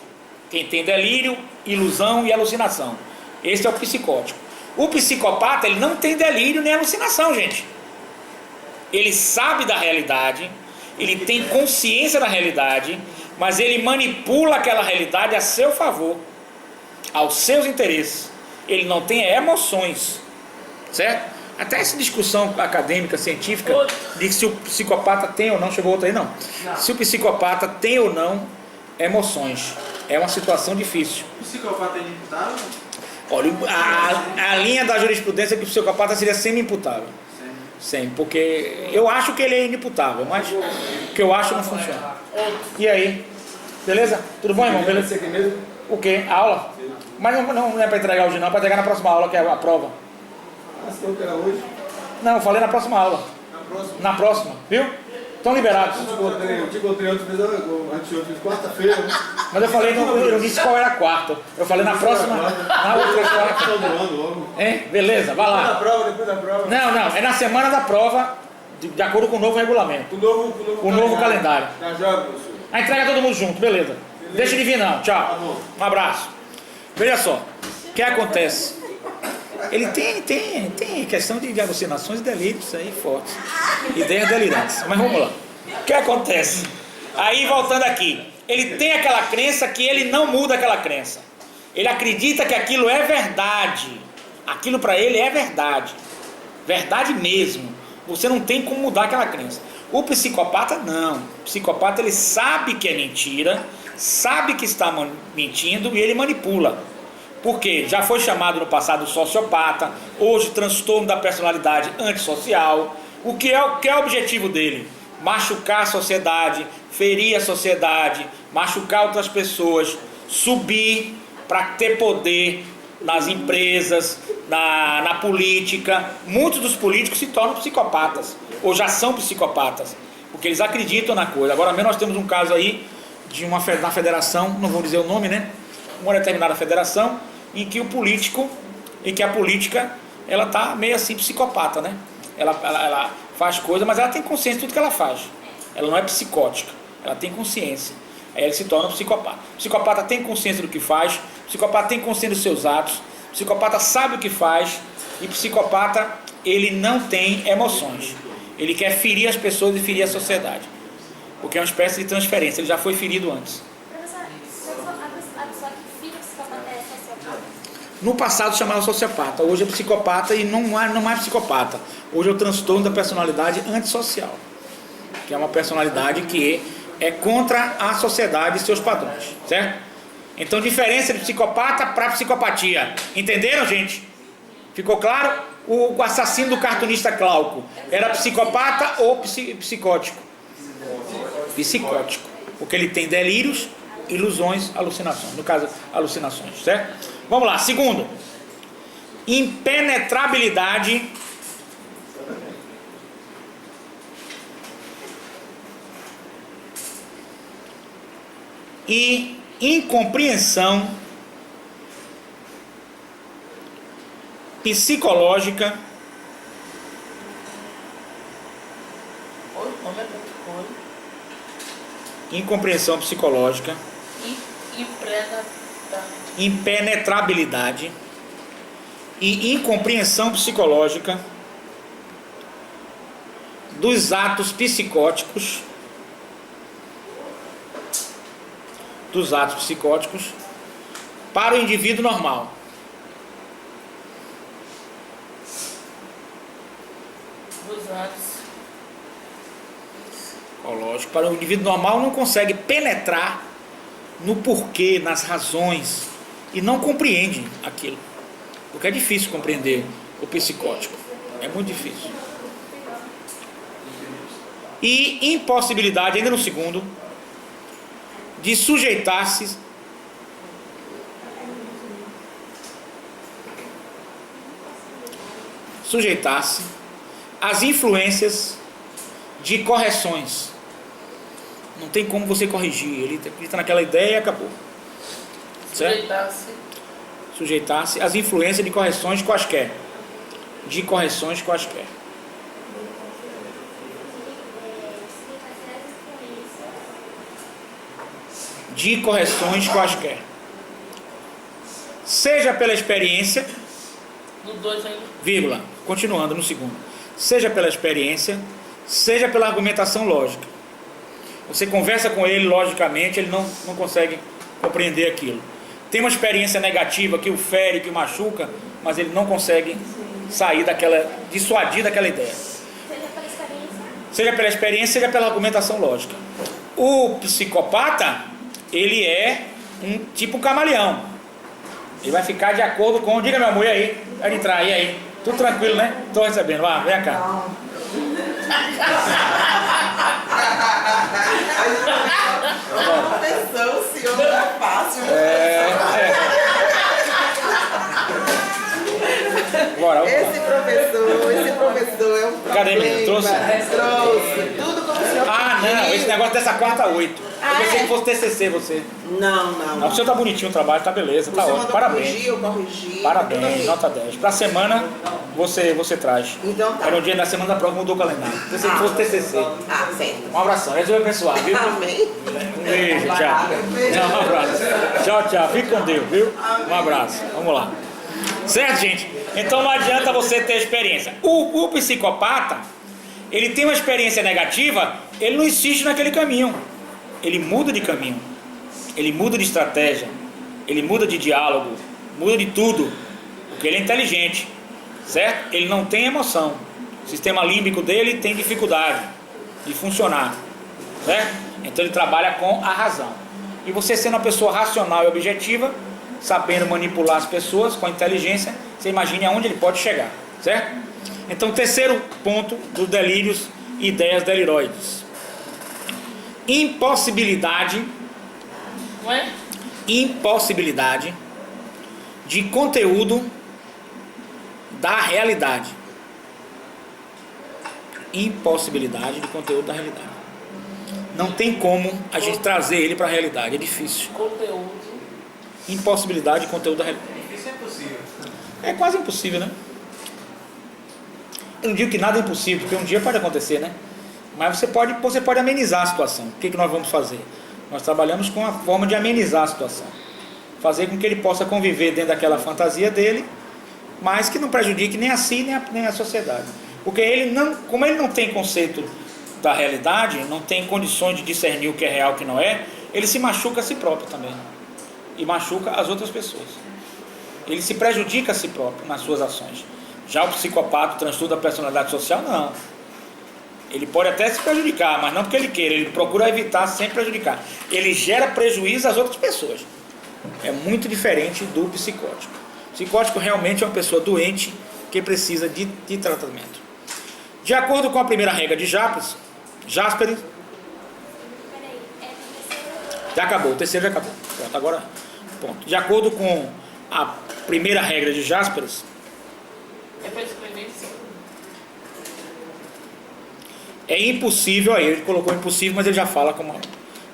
Quem tem delírio, ilusão e alucinação. Esse é o psicótico. O psicopata, ele não tem delírio nem alucinação, gente. Ele sabe da realidade, ele tem consciência da realidade, mas ele manipula aquela realidade a seu favor, aos seus interesses. Ele não tem emoções, certo? Até essa discussão acadêmica, científica, de se o psicopata tem ou não, chegou outra aí não. Se o psicopata tem ou não emoções, é uma situação difícil. O psicopata é inimputável? Olha, a linha da jurisprudência é que o psicopata seria semi-imputável. Sim, porque eu acho que ele é inimputável, mas o que eu acho não funciona. E aí? Beleza? Tudo bom, irmão? Beleza? O quê? A aula? Mas não é para entregar hoje não, é para entregar na próxima aula, que é a prova. Você falou que era hoje? Não, eu falei na próxima aula. Na próxima, viu? Estão liberados. Eu te encontrei antes, quarta-feira. Mas eu falei, eu não disse qual era a quarta. Eu falei na próxima, na outra quarta. Hein? Beleza, vai lá. Depois da prova. Não, é na semana da prova, de acordo com o novo regulamento. O novo calendário. Tá já, professor. A entrega todo mundo junto, beleza. Deixa de vir não, tchau. Um abraço. Veja só, o que acontece? Ele tem questão de alucinações e delírios aí fortes. Ideias delirantes. Mas vamos lá. O que acontece? Aí voltando aqui. Ele tem aquela crença que ele não muda aquela crença. Ele acredita que aquilo é verdade. Aquilo para ele é verdade. Verdade mesmo. Você não tem como mudar aquela crença. O psicopata não. O psicopata ele sabe que é mentira, sabe que está mentindo e ele manipula. Porque já foi chamado no passado sociopata, hoje transtorno da personalidade antissocial. O que é o objetivo dele? Machucar a sociedade, ferir a sociedade, machucar outras pessoas, subir para ter poder nas empresas, na política. Muitos dos políticos se tornam psicopatas, ou já são psicopatas, porque eles acreditam na coisa. Agora mesmo nós temos um caso aí de na federação, não vou dizer o nome, né? Uma determinada federação, em que a política, ela tá meio assim psicopata, né? Ela faz coisa, mas ela tem consciência de tudo que ela faz. Ela não é psicótica, ela tem consciência. Aí ela se torna um psicopata. O psicopata tem consciência do que faz, o psicopata tem consciência dos seus atos, o psicopata sabe o que faz, e o psicopata, ele não tem emoções. Ele quer ferir as pessoas e ferir a sociedade, porque é uma espécie de transferência, ele já foi ferido antes. No passado chamava sociopata, hoje é psicopata e não é psicopata. Hoje é o transtorno da personalidade antissocial, que é uma personalidade que é contra a sociedade e seus padrões, certo? Então, diferença de psicopata para psicopatia. Entenderam, gente? Ficou claro? O assassino do cartunista Glauco era psicopata ou psicótico? Psicótico, porque ele tem delírios, ilusões, alucinações. No caso, alucinações, certo? Vamos lá, segundo, impenetrabilidade e incompreensão psicológica incompreensão psicológica impenetrabilidade e incompreensão psicológica dos atos psicóticos dos atos psicóticos para o indivíduo normal. Dos atos. Lógico, para o indivíduo normal não consegue penetrar no porquê, nas razões, e não compreende aquilo. Porque é difícil compreender o psicótico. É muito difícil. E impossibilidade, ainda no segundo, de sujeitar-se às influências de correções. Não tem como você corrigir. Ele acredita naquela ideia e acabou. Certo? Sujeitar-se às influências de correções quaisquer. De correções quaisquer. De correções quaisquer. Seja pela experiência, No 2 ainda. vírgula, continuando no segundo. Seja pela experiência, seja pela argumentação lógica. Você conversa com ele logicamente, ele não consegue compreender aquilo. Tem uma experiência negativa que o fere, que o machuca, mas ele não consegue sair daquela, dissuadir daquela ideia. Seja pela experiência, seja pela argumentação lógica. O psicopata, ele é um tipo camaleão. Ele vai ficar de acordo com... Diga, meu amor, e aí? Vai entrar, e aí? Tudo tranquilo, né? Estou recebendo. Vá, vem cá. Atenção, senhor, não é fácil. Bora, Esse professor é um problema. Cadê mesmo? Trouxe? Trouxe. Tudo como o senhor Ah, não, pediu. esse negócio dessa quarta a 8. Eu pensei que fosse TCC você. Não. Não, o senhor tá bonitinho o trabalho, tá beleza, tá Você ótimo. mandou Parabéns. corrigir, eu corrigi. Parabéns, nota 10. Pra semana você traz. Então tá. Era no dia da semana da prova, mudou o calendário. Pensei que fosse TCC. Ah, certo. Um abração, resolveu abençoar, viu? Amém. Um beijo, tchau. Não, um abraço. Tchau, fique com Deus, viu? Um abraço, vamos lá. Certo, gente? Então não adianta você ter experiência. O psicopata, ele tem uma experiência negativa, ele não insiste naquele caminho. Ele muda de caminho. Ele muda de estratégia. Ele muda de diálogo. Muda de tudo. Porque ele é inteligente. Certo? Ele não tem emoção. O sistema límbico dele tem dificuldade de funcionar. Certo? Então ele trabalha com a razão. E você sendo uma pessoa racional e objetiva, sabendo manipular as pessoas com a inteligência, você imagine aonde ele pode chegar, certo? Então, terceiro ponto dos delírios e ideias deliroides. Impossibilidade de conteúdo da realidade. Impossibilidade de conteúdo da realidade. Não tem como a gente trazer ele para a realidade, é difícil. Conteúdo. Impossibilidade de conteúdo da realidade. Isso é possível. É quase impossível, né? Eu não digo que nada é impossível, porque um dia pode acontecer, né? Mas você pode amenizar a situação. O que nós vamos fazer? Nós trabalhamos com a forma de amenizar a situação. Fazer com que ele possa conviver dentro daquela fantasia dele, mas que não prejudique nem a si, nem a sociedade. Porque como ele não tem conceito da realidade, não tem condições de discernir o que é real e o que não é, ele se machuca a si próprio também. E machuca as outras pessoas. Ele se prejudica a si próprio nas suas ações. Já o psicopata, o transtorno da personalidade social, não. Ele pode até se prejudicar, mas não porque ele queira. Ele procura evitar sem prejudicar. Ele gera prejuízo às outras pessoas. É muito diferente do psicótico. O psicótico realmente é uma pessoa doente que precisa de tratamento. De acordo com a primeira regra de Jaspers, já acabou, o terceiro já acabou. Pronto, agora, ponto. De acordo com a primeira regra de Jaspers, É para escrever isso. é impossível, aí ele colocou impossível, mas ele já fala como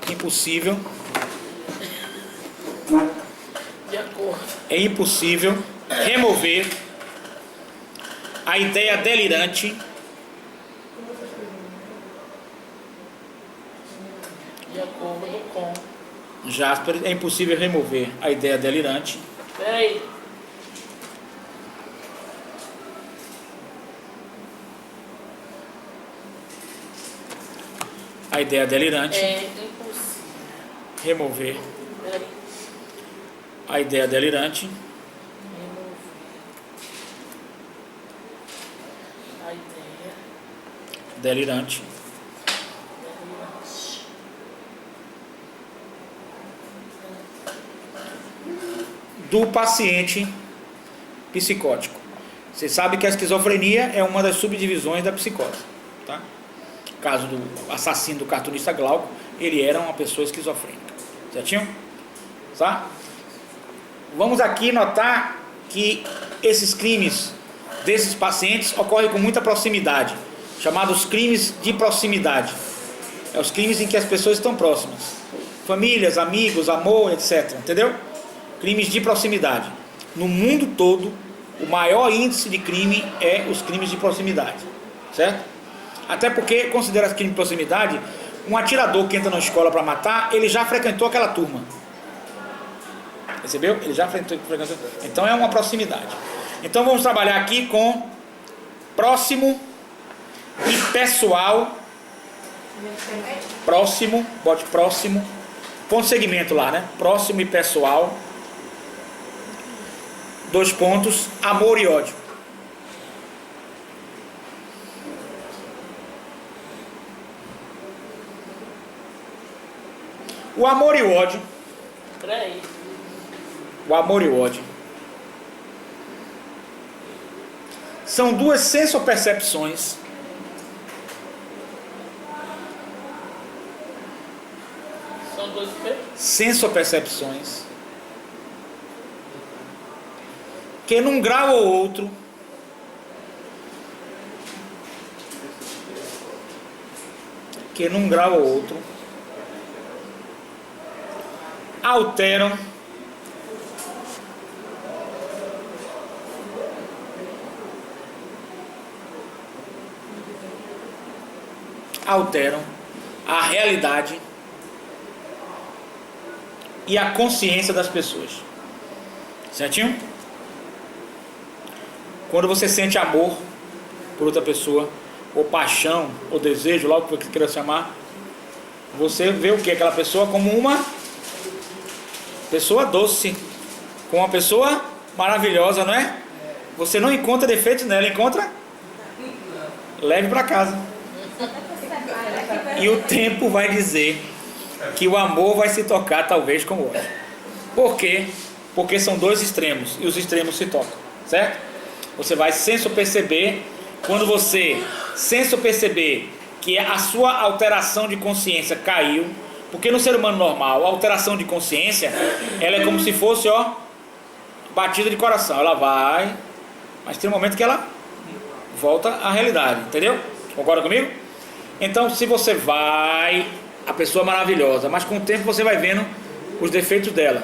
impossível. De acordo. É impossível remover a ideia delirante De acordo com. Jaspers, é impossível remover a ideia delirante Peraí. a ideia delirante É impossível. remover a ideia delirante. A ideia. Delirante. Do paciente psicótico. Você sabe que a esquizofrenia é uma das subdivisões da psicose, tá? No caso do assassino do cartunista Glauco, ele era uma pessoa esquizofrênica, certinho? Tá? Vamos aqui notar que esses crimes desses pacientes ocorrem com muita proximidade, chamados crimes de proximidade. É os crimes em que as pessoas estão próximas, famílias, amigos, amor, etc. Entendeu? Crimes de proximidade. No mundo todo, o maior índice de crime é os crimes de proximidade, certo? Até porque, considera crime de proximidade, um atirador que entra na escola para matar, ele já frequentou aquela turma. Percebeu? Ele já frequentou. Então é uma proximidade. Então vamos trabalhar aqui com próximo e pessoal. Próximo, bote próximo. Ponto segmento lá, né? Próximo e pessoal. 2 pontos, amor e ódio. O amor e o ódio. Peraí. O amor e o ódio são duas sensopercepções São dois o quê? sensopercepções que num grau ou outro alteram a realidade e a consciência das pessoas. Certinho? Quando você sente amor por outra pessoa, ou paixão, ou desejo, lá o que você queira chamar, você vê o que? Aquela pessoa como uma pessoa doce, como uma pessoa maravilhosa, não é? Você não encontra defeitos nela, encontra? Leve para casa. E o tempo vai dizer que o amor vai se tocar talvez com o ódio. Por quê? Porque são dois extremos e os extremos se tocam, certo? Você vai senso-perceber, quando você senso-perceber que a sua alteração de consciência caiu, porque no ser humano normal, a alteração de consciência, ela é como se fosse, ó, batida de coração. Ela vai, mas tem um momento que ela volta à realidade, entendeu? Concorda comigo? Então, se você vai, a pessoa é maravilhosa, mas com o tempo você vai vendo os defeitos dela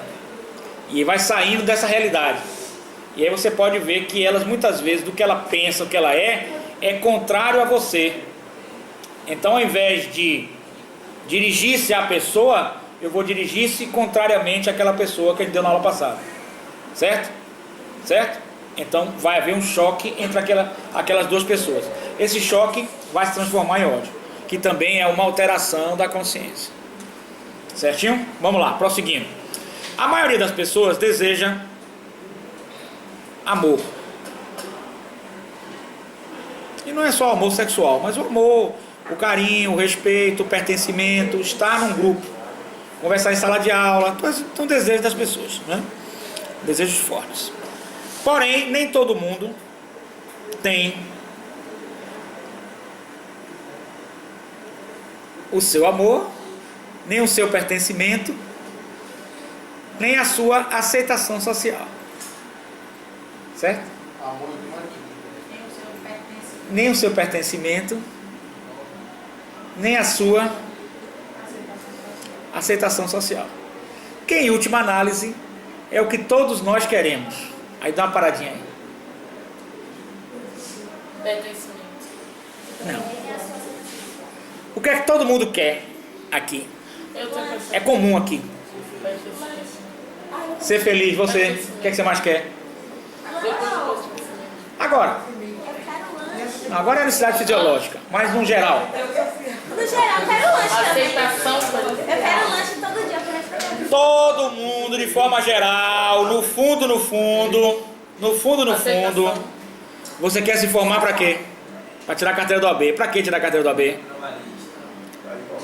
e vai saindo dessa realidade. E aí você pode ver que elas, muitas vezes, do que ela pensa, o que ela é contrário a você. Então, ao invés de dirigir-se à pessoa, eu vou dirigir-se contrariamente àquela pessoa que a gente deu na aula passada. Certo? Certo? Então, vai haver um choque entre aquelas duas pessoas. Esse choque vai se transformar em ódio, que também é uma alteração da consciência. Certinho? Vamos lá, prosseguindo. A maioria das pessoas deseja amor. E não é só o amor sexual, mas o amor, o carinho, o respeito, o pertencimento, estar num grupo, conversar em sala de aula, são desejos das pessoas, né? Desejos fortes. Porém, nem todo mundo tem o seu amor, nem o seu pertencimento, nem a sua aceitação social. Certo? Nem o seu pertencimento, nem a sua aceitação social. Que, em última análise, é o que todos nós queremos. Aí dá uma paradinha aí. Pertencimento. Não. O que é que todo mundo quer aqui? Eu tenho É comum aqui. pertencimento. Ser feliz, você. O que é que você mais quer? Agora. Agora é a necessidade fisiológica, mas no geral. No geral, eu quero lanche também. Aceitação. Eu quero lanche todo dia pro resto da minha vida. Todo mundo de forma geral, no fundo, você quer se formar pra quê? Pra tirar a carteira do OAB. Pra que tirar a carteira do OAB?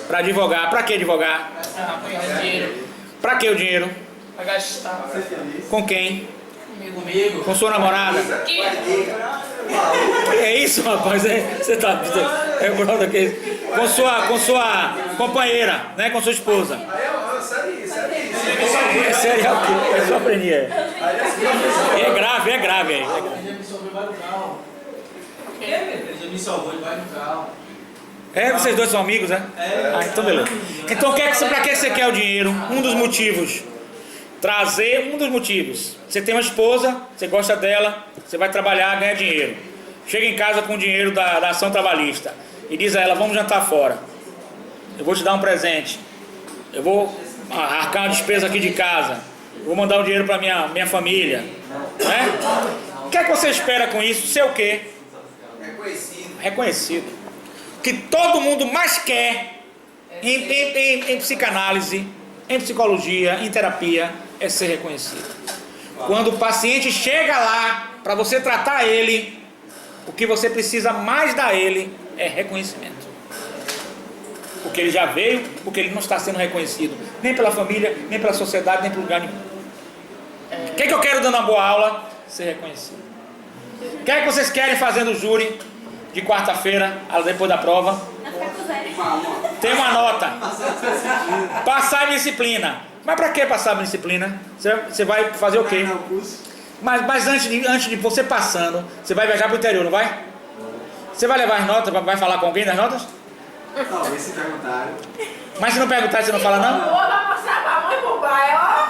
Pra advogar. Pra que advogar? Ah, ganhar dinheiro. Pra que o dinheiro? Pra gastar. Com quem? Comigo. Com sua namorada? Que? É isso, rapaz? Você tá... É brother que... Com sua companheira, né? Com sua esposa. É sério, é só aprender. É grave aí. Ele já me salvou debaixo do carro. Ele já me salvou debaixo do carro. É, vocês dois são amigos, né? Ah, então beleza. Então, pra que você quer o dinheiro? Um dos motivos. Trazer um dos motivos. Você tem uma esposa, você gosta dela, você vai trabalhar, ganha dinheiro. Chega em casa com o dinheiro da ação trabalhista e diz a ela, vamos jantar fora. Eu vou te dar um presente. Eu vou arcar uma despesa aqui de casa. Eu vou mandar o dinheiro para minha família. Né? O que é que você espera com isso? Ser o quê? Reconhecido. O que todo mundo mais quer em psicanálise, em psicologia, em terapia, é ser reconhecido. Quando o paciente chega lá, para você tratar ele, o que você precisa mais dar a ele é reconhecimento. Porque ele já veio, porque ele não está sendo reconhecido, nem pela família, nem pela sociedade, nem por lugar nenhum. O que é que eu quero dando uma boa aula? Ser reconhecido. O que é que vocês querem fazer no júri de quarta-feira, depois da prova? Tem uma nota. Passar em disciplina. Mas para que passar em disciplina? Você vai fazer o quê? Mas antes de você passando, você vai viajar para o interior, não vai? Você vai levar as notas, vai falar com alguém das notas? Talvez se perguntarem. Mas se não perguntar, você não fala não? Vai mostrar pra mãe e pro pai, ó.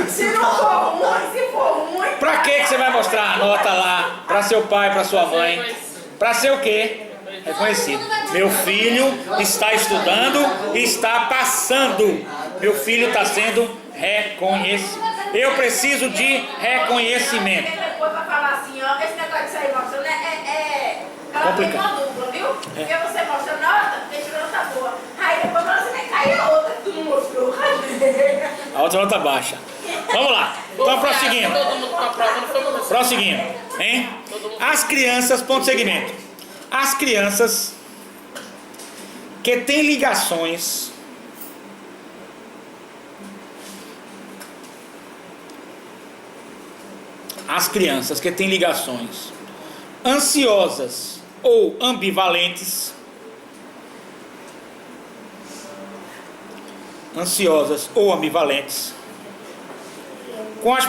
Se não for ruim, se for ruim. Pra que você vai mostrar a nota lá para seu pai, para sua mãe? Para ser o quê? Reconhecido. Meu filho está estudando e está passando. Meu filho está sendo reconhecido. Eu preciso de reconhecimento. Depois vai falar assim, ó, esse negócio de sair mostrando ela tem uma dupla, viu? Porque você mostra nota, deixa a nota boa. Aí depois você vai cair a outra que tu não mostrou. A outra nota baixa. Vamos lá. Então prosseguindo. Todo mundo com a prova não foi uma Prosseguindo. Hein? As crianças, ponto de segmento. As crianças que têm ligações ansiosas ou ambivalentes, com as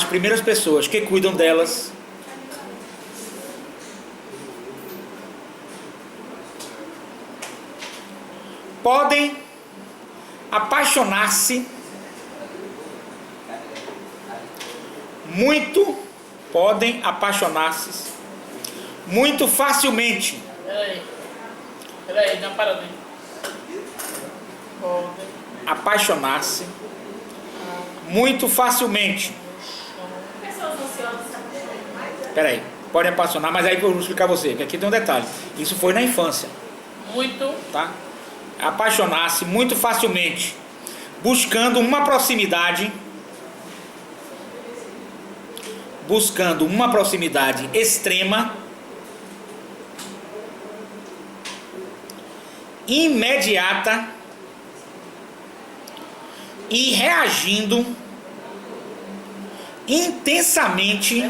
primeiras pessoas que cuidam delas, podem apaixonar-se muito facilmente. Peraí, dá uma parada aí. Apaixonar-se muito facilmente. Pessoas ansiosas também. Peraí, pode apaixonar, mas aí eu vou explicar a você, que aqui tem um detalhe. Isso foi na infância, Muito. tá? Apaixonar-se muito facilmente, buscando uma proximidade extrema, imediata e reagindo intensamente.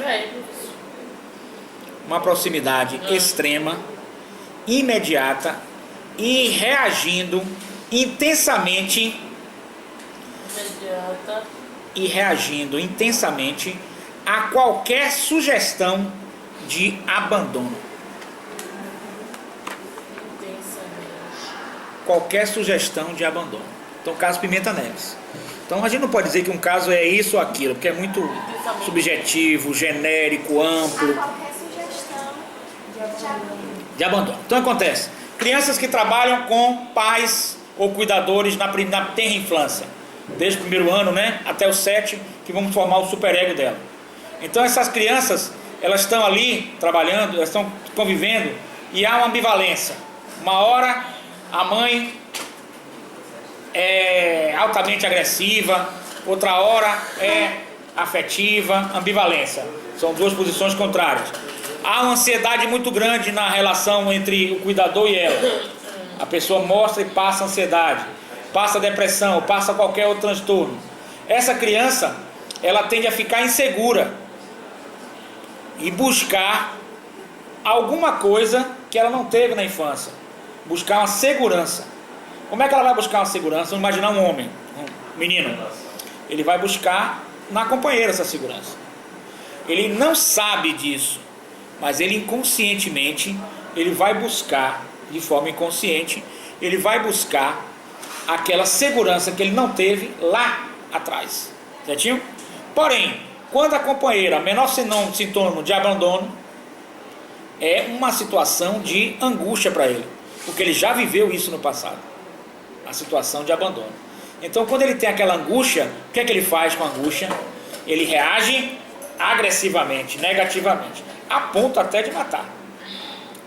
Uma proximidade extrema, imediata e reagindo intensamente a qualquer sugestão de abandono. Então, caso Pimenta Neves. Então, a gente não pode dizer que um caso é isso ou aquilo, porque é muito subjetivo, genérico, amplo. Qualquer sugestão de abandono. Então, acontece. Crianças que trabalham com pais ou cuidadores na tenra infância. Desde o primeiro ano, né, até o 7, que vão formar o superego dela. Então, essas crianças, elas estão ali trabalhando, elas estão convivendo, e há uma ambivalência. Uma hora, a mãe altamente agressiva, outra hora é afetiva, ambivalência. São duas posições contrárias. Há uma ansiedade muito grande na relação entre o cuidador e ela. A pessoa mostra e passa ansiedade, passa depressão, passa qualquer outro transtorno. Essa criança, ela tende a ficar insegura e buscar alguma coisa que ela não teve na infância. Buscar uma segurança. Como é que ela vai buscar uma segurança? Vamos imaginar um homem, um menino. Ele vai buscar na companheira essa segurança. Ele não sabe disso, mas ele inconscientemente, ele vai buscar, de forma inconsciente, ele vai buscar aquela segurança que ele não teve lá atrás. Certinho? Porém, quando a companheira, menor sintoma de abandono, é uma situação de angústia para ele, porque ele já viveu isso no passado, a situação de abandono. Então, quando ele tem aquela angústia, o que é que ele faz com a angústia? Ele reage agressivamente, negativamente, a ponto até de matar.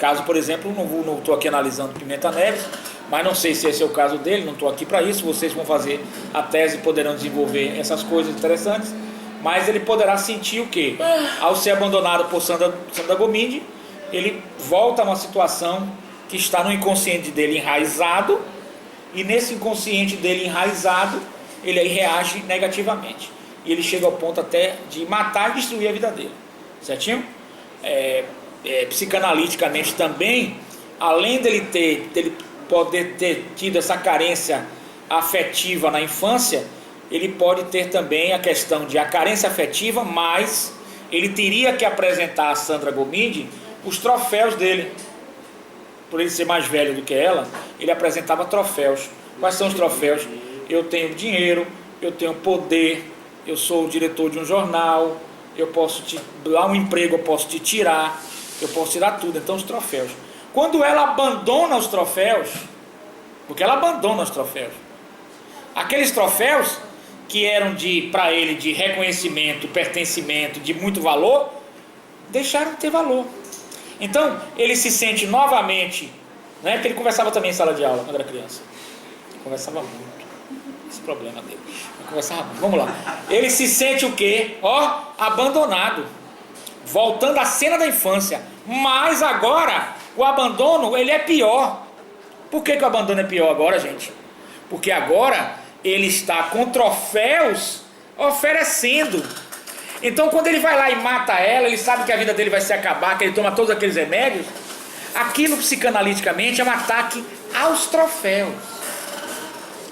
Caso, por exemplo, não estou aqui analisando Pimenta Neves, mas não sei se esse é o caso dele, não estou aqui para isso, vocês vão fazer a tese e poderão desenvolver essas coisas interessantes, mas ele poderá sentir o quê? Ao ser abandonado por Sandra Gomide, ele volta a uma situação que está no inconsciente dele enraizado, e nesse inconsciente dele enraizado, ele aí reage negativamente. E ele chega ao ponto até de matar e destruir a vida dele. Certinho? Psicanaliticamente também, além dele poder ter tido essa carência afetiva na infância, ele pode ter também a questão de a carência afetiva, mas ele teria que apresentar a Sandra Gomide os troféus dele. Por ele ser mais velho do que ela, ele apresentava troféus. Quais são os troféus? Eu tenho dinheiro, eu tenho poder, eu sou o diretor de um jornal, eu posso te dar um emprego, eu posso te tirar, eu posso tirar tudo. Então, os troféus. Quando ela abandona os troféus, porque ela abandona os troféus, aqueles troféus que eram para ele de reconhecimento, pertencimento, de muito valor, deixaram de ter valor. Então, ele se sente novamente, né? Porque ele conversava também em sala de aula quando era criança. Ele conversava muito. Esse problema dele. Ele conversava muito. Vamos lá. Ele se sente o quê? Abandonado. Voltando à cena da infância. Mas agora, o abandono, ele é pior. Por que o abandono é pior agora, gente? Porque agora ele está com troféus oferecendo. Então, quando ele vai lá e mata ela, ele sabe que a vida dele vai se acabar, que ele toma todos aqueles remédios. Aquilo, psicanaliticamente, é um ataque aos troféus.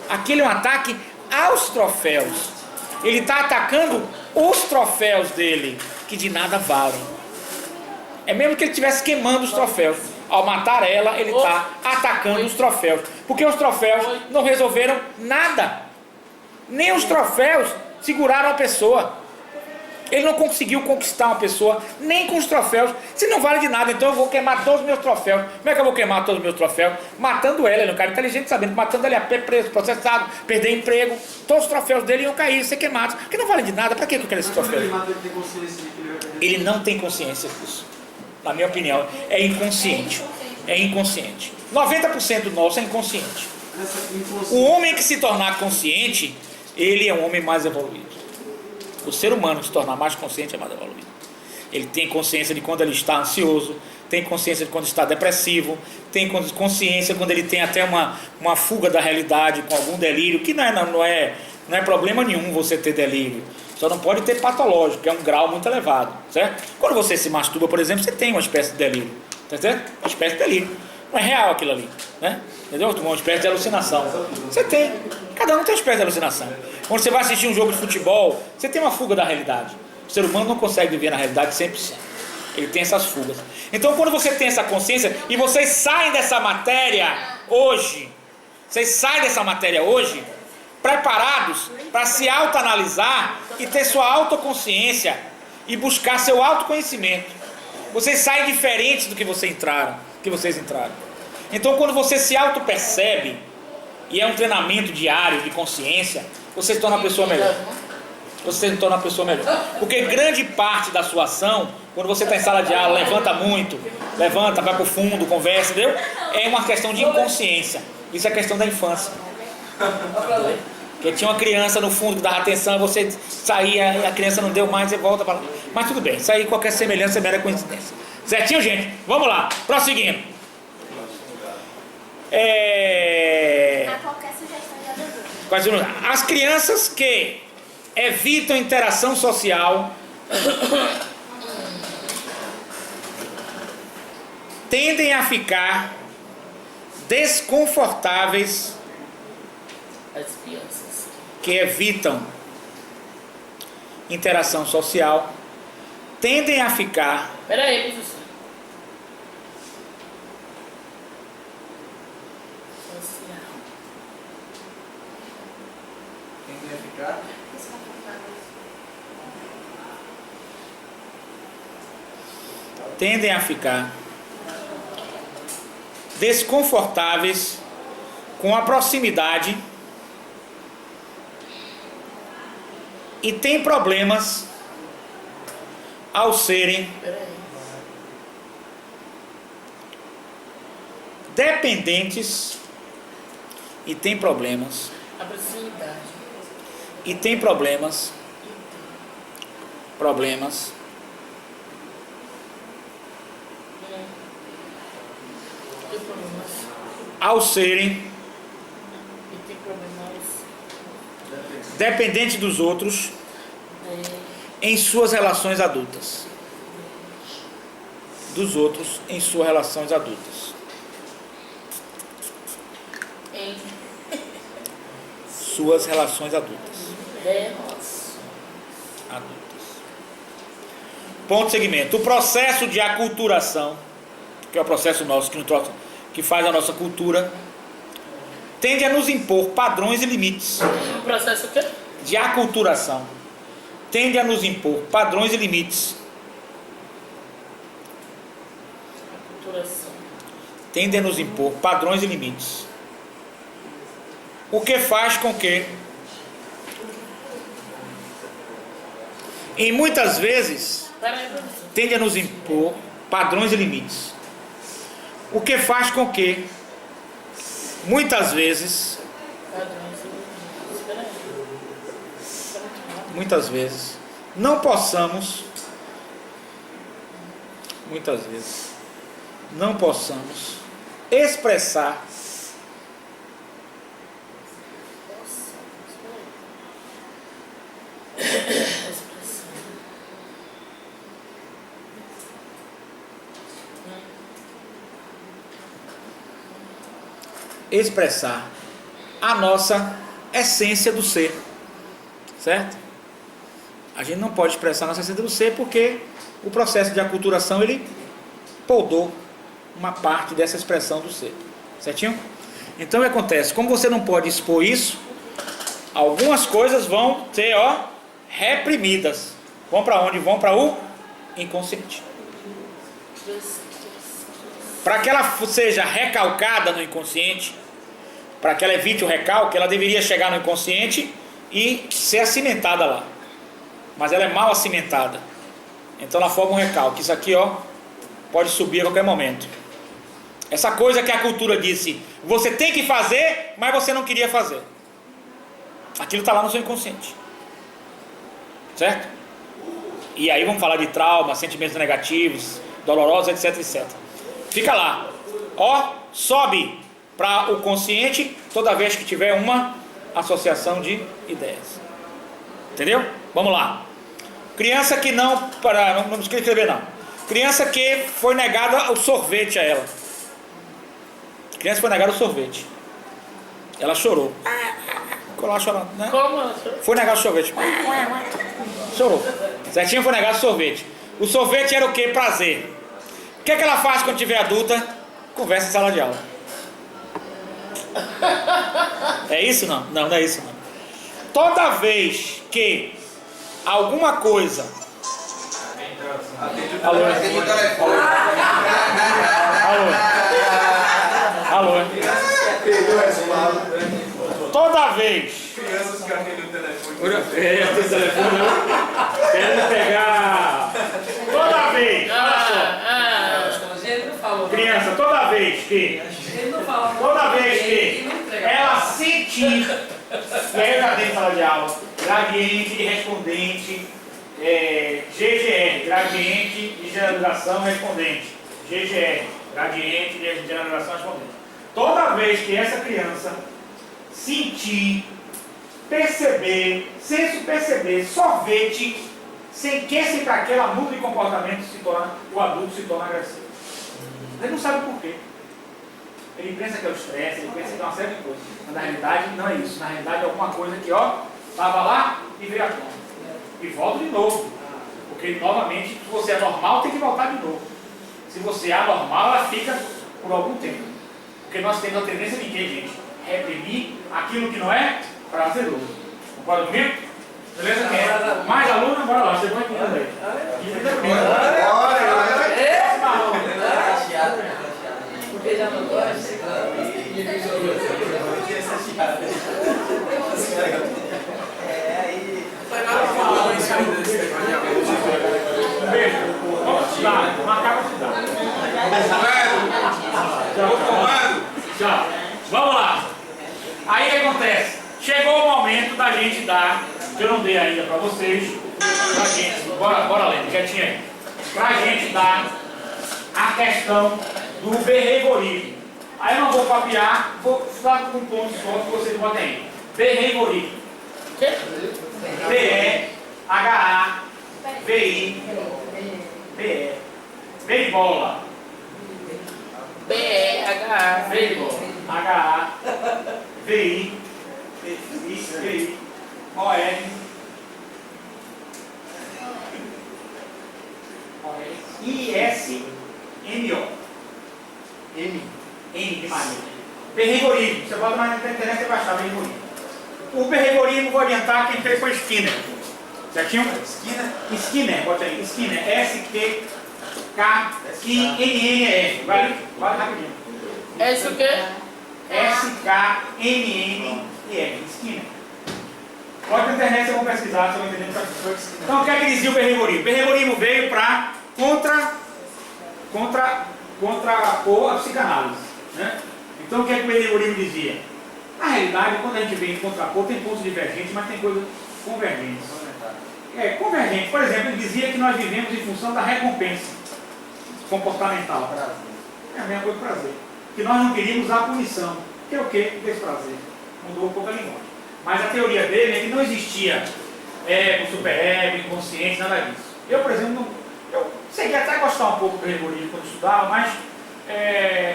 Aquilo é um ataque aos troféus. Ele está atacando os troféus dele, que de nada valem. É mesmo que ele estivesse queimando os troféus. Ao matar ela, ele está atacando os troféus. Porque os troféus não resolveram nada. Nem os troféus seguraram a pessoa. Ele não conseguiu conquistar uma pessoa, nem com os troféus. Se não vale de nada, então eu vou queimar todos os meus troféus. Como é que eu vou queimar todos os meus troféus? Matando ela. Ele é um cara inteligente, sabendo que matando ele ia preso, processado, perder emprego. Todos os troféus dele iam cair, ser queimados. Porque não vale de nada, para que eu quero esse troféu? Ele não tem consciência disso. Na minha opinião, é inconsciente. É inconsciente. 90% nosso é inconsciente. O homem que se tornar consciente, ele é um homem mais evoluído. O ser humano que se tornar mais consciente é mais evoluído. Ele tem consciência de quando ele está ansioso, tem consciência de quando está depressivo, tem consciência quando ele tem até uma fuga da realidade com algum delírio, que não é problema nenhum você ter delírio. Só não pode ter patológico, que é um grau muito elevado, certo? Quando você se masturba, por exemplo, você tem uma espécie de delírio, tá certo? Uma espécie de delírio. Não é real aquilo ali, né? Entendeu? Uma espécie de alucinação. Você tem. Cada um tem uma espécie de alucinação. Quando você vai assistir um jogo de futebol, você tem uma fuga da realidade. O ser humano não consegue viver na realidade 100%. Ele tem essas fugas. Então, quando você tem essa consciência e vocês saem dessa matéria hoje, preparados para se autoanalisar e ter sua autoconsciência e buscar seu autoconhecimento. Vocês saem diferentes do que vocês entraram. Então, quando você se auto-percebe, e é um treinamento diário de consciência, você se torna uma pessoa melhor. Porque grande parte da sua ação, quando você está em sala de aula, levanta, vai para o fundo, conversa, entendeu? É uma questão de inconsciência. Isso é questão da infância. Porque tinha uma criança no fundo que dava atenção, você saía e a criança não deu mais, você volta para lá. Mas tudo bem, isso aí qualquer semelhança é mera coincidência. Certinho, gente? Vamos lá, prosseguindo. Qualquer sugestão já As crianças que evitam interação social tendem a ficar desconfortáveis. As crianças. Que evitam interação social tendem a ficar Pera aí, professor. Social. Quem quer ficar? tendem a ficar desconfortáveis com a proximidade e têm problemas ao serem dependentes e têm problemas A proximidade. e têm problemas Tem problemas. ao serem E tem problemas. dependentes dos outros em suas relações adultas. Dos outros em suas relações adultas. Em Suas relações adultas. Ponto de segmento. O processo de aculturação, que é o processo nosso que faz a nossa cultura, tende a nos impor padrões e limites. O processo o quê? De aculturação tende a nos impor padrões e limites. Culturação. Tende a nos impor padrões e limites. O que faz com que, em muitas vezes, Pera aí, professor. tende a nos impor padrões e limites. O que faz com que, muitas vezes, Padrões e limites. Pera aí. Tá muito rápido. muitas vezes, não possamos, muitas vezes, não possamos expressar a nossa essência do ser, certo? A gente não pode expressar a nossa essência do ser porque o processo de aculturação ele podou uma parte dessa expressão do ser, certinho? Então o que acontece? Como você não pode expor isso, algumas coisas vão ser reprimidas. Vão para onde? Vão para o inconsciente. Para que ela seja recalcada no inconsciente, para que ela evite o recalque, ela deveria chegar no inconsciente e ser acimentada lá. Mas ela é mal acimentada. Então ela forma um recalque. Isso aqui pode subir a qualquer momento. Essa coisa que a cultura disse, você tem que fazer, mas você não queria fazer. Aquilo está lá no seu inconsciente. Certo? E aí vamos falar de trauma, sentimentos negativos, dolorosos, etc, etc. Fica lá. Sobe para o consciente toda vez que tiver uma associação de ideias. Entendeu? Vamos lá. Criança que não precisa escrever não. Criança que foi negada o sorvete a ela. Criança foi negada o sorvete. Ela chorou. Ficou lá chorando, né? Como? Foi negado o sorvete. Chorou. Certinho, foi negado o sorvete. O sorvete era o quê? Prazer. O que ela faz quando tiver adulta? Conversa em sala de aula. É isso não? Não, não é isso não. Toda vez que alguma coisa... Alô? Alô? Alô? Toda vez... Crianças que atendem o telefone. Querendo pegar... Toda vez... Ele não falou. Criança, toda vez que... Ele não fala. Toda vez que ela sentir E aí eu já tenho sala de aula, gradiente de respondente, GGR, gradiente de generalização respondente, GGR, gradiente de generalização respondente. Toda vez que essa criança sentir, perceber, senso perceber, sorvete, sem que se para aquela muda de comportamento o adulto se torna agressivo. Ele não sabe por quê. Ele pensa que é o estresse, ele pensa que é uma série de coisas. Mas na realidade não é isso. Na realidade é alguma coisa que, estava lá e veio à tona. E volta de novo. Porque novamente, se você é normal, tem que voltar de novo. Se você é anormal, ela fica por algum tempo. Porque nós temos a tendência de quê, gente? Reprimir aquilo que não é prazeroso. Concorda comigo? Beleza? Mais aluno? Bora lá, você vai aqui também. Porque já não gosta. Um beijo. Vamos estudar. Marcar para estudar. Tchau. Vamos lá. Aí o que acontece? Chegou o momento da gente dar, que eu não dei ainda para vocês, pra gente, bora ler, quietinho aí. Pra gente dar a questão do behaviorismo. Aí eu não vou papiar, vou falar com um ponto só que vocês botem aí. Behaviorismo. B-E-H-A-V-I-B-E. B de bola. B-E-H-A. V de bola. H-A-V-I. V-I. O-R. I-S-M-O. N de Maria. Behaviorismo. Você bota mais na internet e vai achar behaviorismo. O behaviorismo, vou orientar quem fez foi Skinner. Certinho? Skinner, bota aí. Skinner. S-K-K-I-N-N-E-R. Vale rapidinho. É isso o quê? S-K-N-N-E-R. Skinner. Pode na internet, vocês vão pesquisar, vocês vão entender o que foi Skinner. Então, o que é que dizia o behaviorismo? O behaviorismo veio para contrapor a psicanálise. Né? Então, o que é que o behaviorismo dizia? Na realidade, quando a gente vem em contrapor, tem pontos divergentes, mas tem coisas convergentes. Convergente. Por exemplo, ele dizia que nós vivemos em função da recompensa comportamental. É a mesma coisa do prazer. Que nós não queríamos a punição. Que é o quê? Desprazer. Mudou um pouco a linguagem. Mas a teoria dele é que não existia o superego, inconsciente, nada disso. Eu, por exemplo, eu cheguei até a gostar um pouco do behaviorismo quando estudava, mas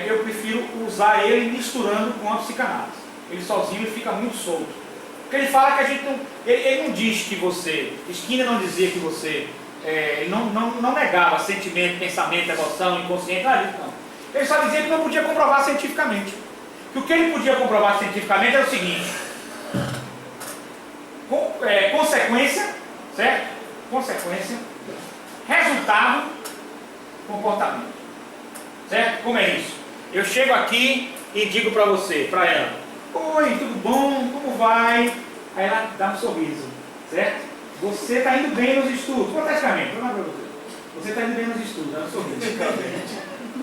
eu prefiro usar ele misturando com a psicanálise. Ele sozinho ele fica muito solto. Porque ele fala que a gente não... Ele não diz que você... Skinner não dizia que você... ele não negava sentimento, pensamento, emoção, inconsciente, nada disso, não. Ele só dizia que não podia comprovar cientificamente. Que o que ele podia comprovar cientificamente era o seguinte... consequência, certo? Consequência, resultado, comportamento. Certo? Como é isso? Eu chego aqui e digo para você, para ela, oi, tudo bom? Como vai? Aí ela dá um sorriso, certo? Você está indo bem nos estudos, hipoteticamente, vou falar para você. Você está indo bem nos estudos, dá um sorriso.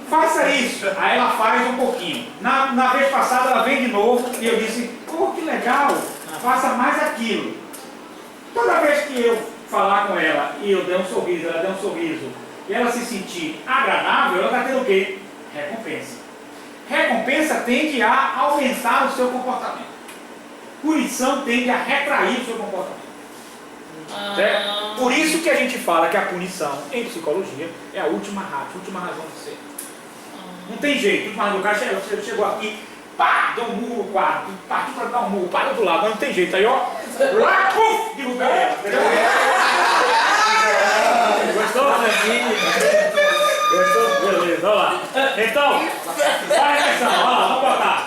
Faça isso. Aí ela faz um pouquinho. Na vez passada ela vem de novo e eu disse, que legal, faça mais aquilo. Toda vez que eu falar com ela e eu der um sorriso, ela der um sorriso, e ela se sentir agradável, ela está tendo o quê? Recompensa. Recompensa tende a aumentar o seu comportamento. Punição tende a retrair o seu comportamento. Certo? Por isso que a gente fala que a punição, em psicologia, é a última razão de ser. Não tem jeito. O cara chegou aqui, pá, deu um murro no quarto, partiu para dar um murro, pá, do outro lado, mas não tem jeito. Aí, lá, puf, derrubei ela. Gostou? Gostou? Beleza, olha lá. Então, presta atenção, olha lá, vamos botar.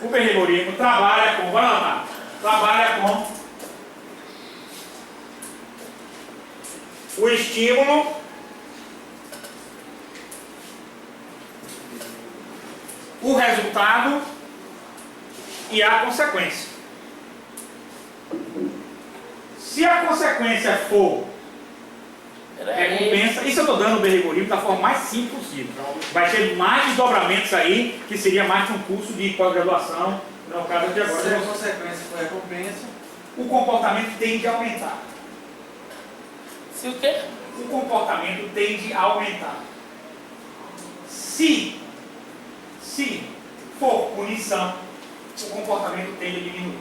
O behaviorismo trabalha com, bora lá, trabalha com o estímulo, o resultado e a consequência. Se a consequência for Recompensa. Isso eu estou dando o berrigorismo da forma mais simples possível. Vai ter mais desdobramentos aí, que seria mais que um curso de pós-graduação, no caso de agora. Se a consequência for recompensa, O comportamento tende a aumentar. Se o quê? O comportamento tende a aumentar. Se for punição, o comportamento tende a diminuir.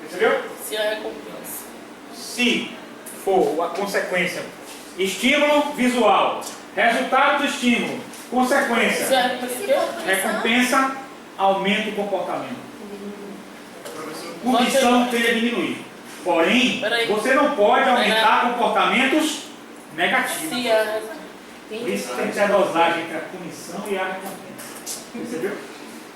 Percebeu? Se a recompensa. Se for a consequência, estímulo visual, resultado do estímulo, consequência, Se a recompensa o quê? recompensa, aumenta o comportamento. Punição tende a diminuir. Porém, Peraí. você não pode aumentar comportamentos negativos. Se a Por isso tem que ter a dosagem entre a punição e a recompensa. Percebeu?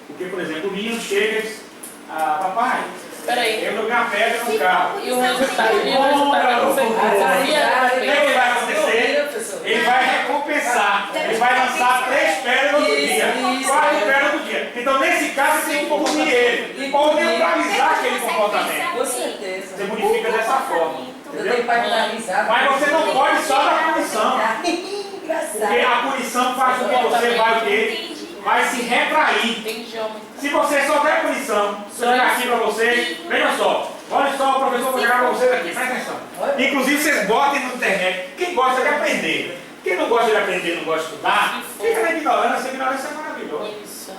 Porque, por exemplo, o menino chega e diz, papai, Peraí. eu joguei uma pedra no carro. E o resultado da consequência. Se a O que recompensa. vai acontecer? Ele vai recompensar. Ele vai lançar 3 pedras no dia. 4 pedras no dia. Então, nesse caso, você tem que punir ele. Ou neutralizar aquele comportamento. Com certeza. Você modifica dessa forma. Eu Entendeu? tenho para finalizar. Mas você não pode só dar punição. Engraçado. Porque a punição faz com que você vai o quê? Vai se retrair. Tem de aumentar. Se você só der punição, se eu chegar aqui para vocês, veja só, olha só, o professor vai chegar para vocês aqui, presta atenção. Inclusive vocês botem na internet, quem gosta de aprender. Quem não gosta de aprender, não gosta de estudar, fica na ignorância, a ignorância é maravilhosa. Isso.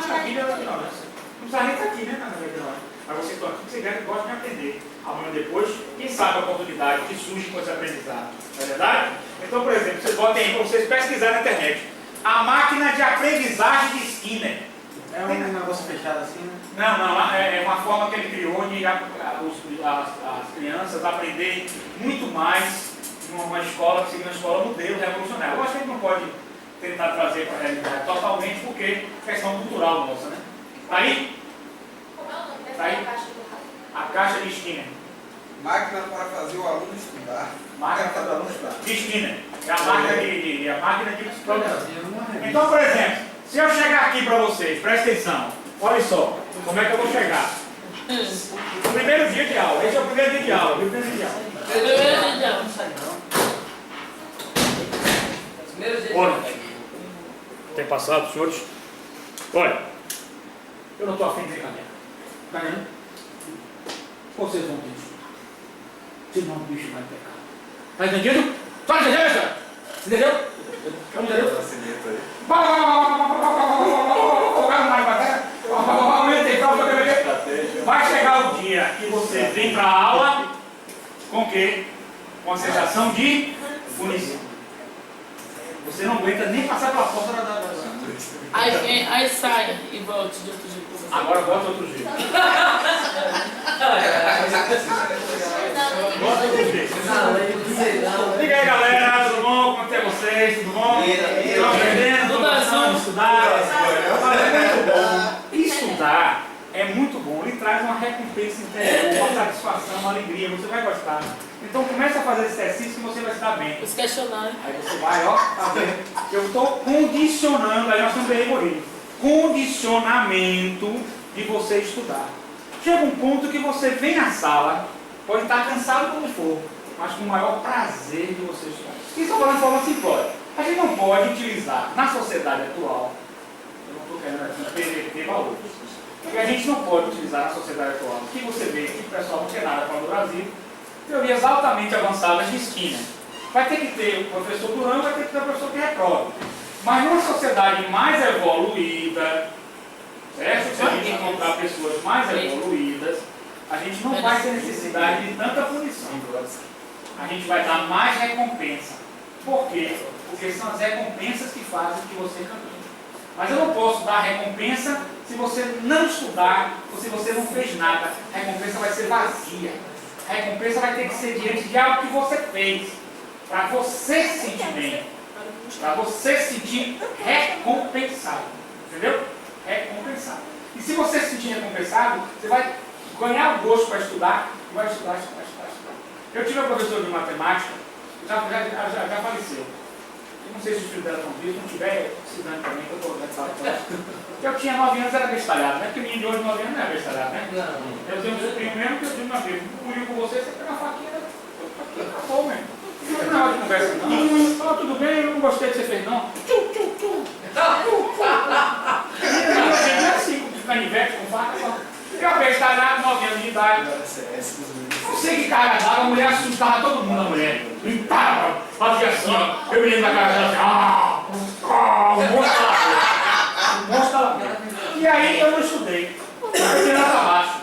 Maravilha da ignorância. Não precisa nem estar aqui, né, na ignorância. Mas vocês estão aqui porque vocês gostam de aprender. Amanhã depois, quem sabe a oportunidade que surge com esse aprendizado. Não é verdade? Então, por exemplo, vocês botem aí para vocês pesquisarem na internet. A máquina de aprendizagem de Skinner. é um negócio fechado assim, né? Não, é uma forma que ele criou de as crianças aprenderem muito mais numa escola, seguindo uma escola modelo revolucionária. Eu acho que a gente não pode tentar trazer para a realidade totalmente, porque é questão cultural nossa, né? Tá aí? Como é o nome dessa Tá aí? caixa do raio? A caixa de Skinner. Máquina para fazer o aluno estudar. Máquina para aluno estudar. De Skinner. É a máquina de programação. Então, por exemplo, se eu chegar aqui para vocês, presta atenção, olha só, como é que eu vou chegar? O primeiro dia de aula, esse é o primeiro dia de aula, viu? O primeiro dia de aula. Primeiro dia. Olha, tem passado, senhores? Olha, eu não estou afim de brincadeira. Tá vendo? Vocês vão ter que estudar. Senão o bicho vai pegar. Tá entendido? Tá entendendo, senhor? Entendeu? Entendeu? Vai chegar o dia que você vem para a aula com o quê? Com a sensação de punição. Você não aguenta nem passar pela porta da... Aí sai e volte de outro jeito. Agora bota outro jeito. Bota outro jeito. Diga aí, galera, tudo bom? Como é que é vocês? Tudo bom? Estão aprendendo? Estão gostando de estudar? É muito bom. Estudar é muito bom. Ele traz uma recompensa interior, uma satisfação, uma alegria. Você vai gostar. Então comece a fazer esse exercício que você vai estar bem. Os questionários. Aí você vai, ó, tá vendo? Eu estou condicionando, aí nós temos berrigorismo. Condicionamento de você estudar. Chega um ponto que você vem na sala, pode estar cansado como for, mas com o maior prazer de você estudar. Isso eu falo de forma simplória. A gente não pode utilizar na sociedade atual, eu não estou querendo aqui perder valores, porque a gente não pode utilizar na sociedade atual, que você vê que o pessoal não quer nada fora do Brasil, teorias altamente avançadas de Skinner. Vai ter que ter o professor Durão, vai ter que ter o professor que reprova. Mas numa sociedade mais evoluída, certo? Se a gente encontrar pessoas mais evoluídas, a gente não vai ter necessidade de tanta punição. A gente vai dar mais recompensa. Por quê? Porque são as recompensas que fazem que você caminhe. Mas eu não posso dar recompensa se você não estudar ou se você não fez nada. A recompensa vai ser vazia. A recompensa vai ter que ser diante de algo que você fez, para você se sentir bem, para você se sentir recompensado. Entendeu? Recompensado. E se você se sentir recompensado, você vai ganhar o gosto para estudar e vai estudar. Eu tive uma professora de matemática, já faleceu. Eu não sei se os filhos dela estão vivos, não estiver estudando também, que eu estou dando. Eu tinha 9 anos, era bestalhado, né? Porque o menino de hoje 9 anos não é bestalhado, né? Eu tenho um sobrinho mesmo que eu digo, meu amigo, puliu com você, você pega uma faquinha, acabou mesmo. Não é hora de conversa, não. Fala, tudo bem, eu não gostei do que você fez, não. Não é assim, com canivete, com faca, não. Eu abestalhado, 9 anos de idade. Eu sei que cara d'água, a mulher assustava todo mundo, a mulher. Gritava, fazia assim, ó. Eu me lembro da cara dela assim, mostra lá. E aí eu não estudei. Eu fui lá abaixo.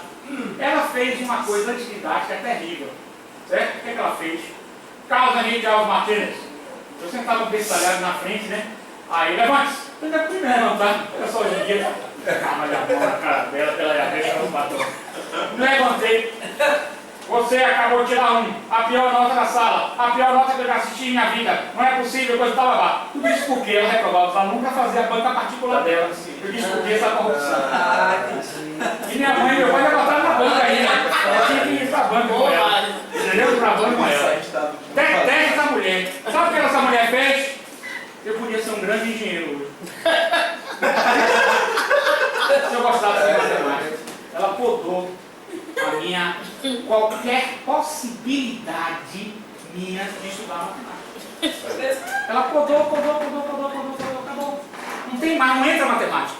Ela fez uma coisa antididática terrível. Certo? O que ela fez? Carlos Henrique Alves Martínez. Eu sentava bestalhado na frente, né? Aí, levante-se. Não é primeiro, não, tá? Olha só, hoje em dia. Mas a bola na cara dela, pela cabeça, não bateu. Levantei. Você acabou de tirar a pior nota da sala, a pior nota que eu já assisti em minha vida. Não é possível, coisa estava lá. Tudo isso porque ela reprovava os alunos para fazer a banca particular dela. Eu disse porque essa corrupção. E minha mãe e meu pai já botaram na banca aí, né? Ela tinha que ir para a banca com ela. Entendeu? Para a banca com ela. Deteste essa mulher. Sabe o que essa mulher fez? Eu podia ser um grande engenheiro hoje. Se eu gostasse de matemática, ela podou a minha qualquer possibilidade minha de estudar matemática. Ela podou, acabou. Não tem mais, não entra matemática.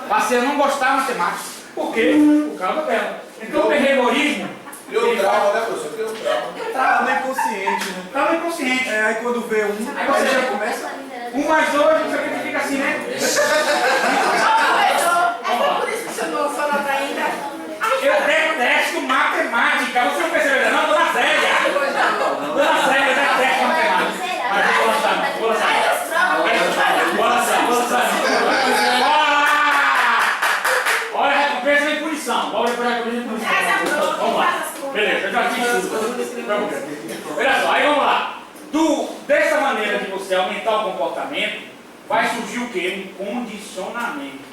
Passei a não gostar de matemática. Por quê? Por causa dela. Então o terrorismo. Criou trauma, né, professor? Criou trauma. Tá no inconsciente, né? Tá no inconsciente. É, aí quando vê um, Aí você já começa. 1 mais 2, não sei o que fica assim, né? É por isso que você não só nota ainda. Eu detesto matemática. Você não percebeu, não? Dona Zélia. Dona Zélia detesta matemática. Mas eu vou lançar. Vou lançar. Olha a recompensa e punição. Olha a recompensa e punição. Vamos lá. Beleza, eu já fiz tudo. Olha só, aí vamos lá. Dessa maneira de você aumentar o comportamento, vai surgir o quê? Um condicionamento.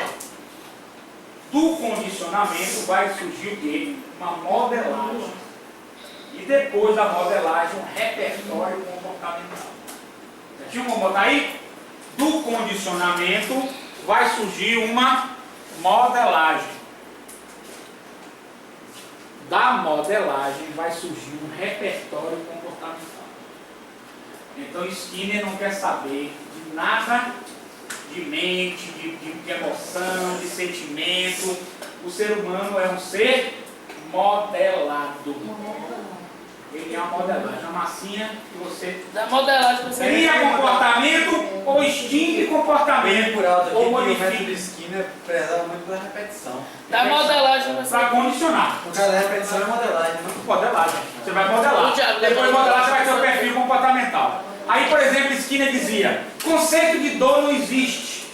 Do condicionamento vai surgir o quê? Uma modelagem. E depois da modelagem, um repertório comportamental. Já tinha como botar aí? Do condicionamento vai surgir uma modelagem. Da modelagem vai surgir um repertório comportamental. Então Skinner não quer saber de nada de mente, de emoção, de sentimento. O ser humano é um ser modelado. Ele é uma modelagem, uma massinha que você Da modelagem você cria comportamento ou extingue comportamento. por alto ou aqui, que o modifica. método Skinner prezava muito da repetição. Da modelagem você Para condicionar. Por causa da repetição é modelagem, né? Modelagem. Você vai modelar. Depois de modelar, você vai ter o perfil comportamental. Aí, por exemplo, Skinner dizia: conceito de dor não existe.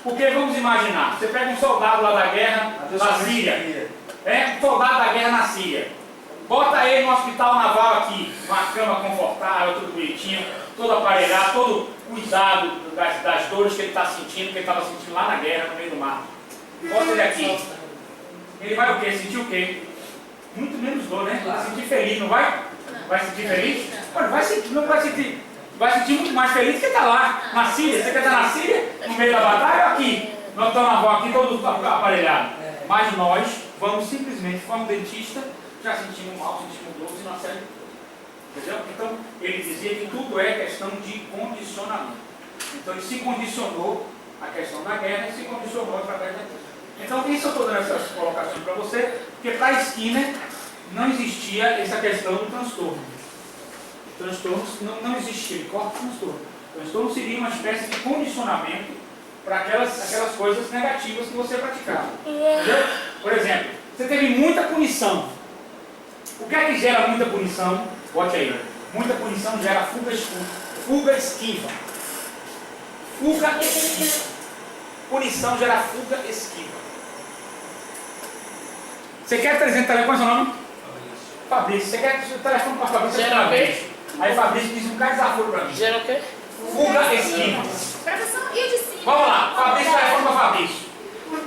Porque vamos imaginar, você pega um soldado lá da guerra da Síria, um soldado da guerra na Síria, bota ele no hospital naval aqui, uma cama confortável, tudo bonitinho, todo aparelhado, todo cuidado das dores que ele está sentindo, que ele estava sentindo lá na guerra, no meio do mar. Bota ele aqui. Ele vai o quê? Sentir o quê? Muito menos dor, né? Vai sentir feliz, não vai? Vai sentir feliz? Olha, vai sentir, não vai sentir. Vai sentir muito mais feliz que está lá na Síria. Você quer estar na Síria, no meio da batalha, ou aqui? Nós estamos na avó aqui, todo aparelhado. Mas nós vamos simplesmente, como dentista, já sentimos mal, sentimos dor, e uma série. Entendeu? Então, ele dizia que tudo é questão de condicionamento. Então, ele se condicionou a questão da guerra e se condicionou através da guerra. Então, isso eu estou dando essas colocações para você, porque para Skinner não existia essa questão do transtorno. Transtorno não existia, ele corta o transtorno. Transtorno seria uma espécie de condicionamento para aquelas coisas negativas que você praticava. Entendeu? Por exemplo, você teve muita punição. O que é que gera muita punição? Bote aí. Muita punição gera fuga esquiva. Fuga esquiva. Punição gera fuga esquiva. Você quer 300 telefones? Qual é o seu nome? Fabrício. Você quer o telefone para Fabrício? Gera o quê? Aí Fabrício diz um cara desaforo para mim. Gera o quê? Fuga esquiva. Professor, e o de cima? Vamos lá. Fabrício, telefone para Fabrício.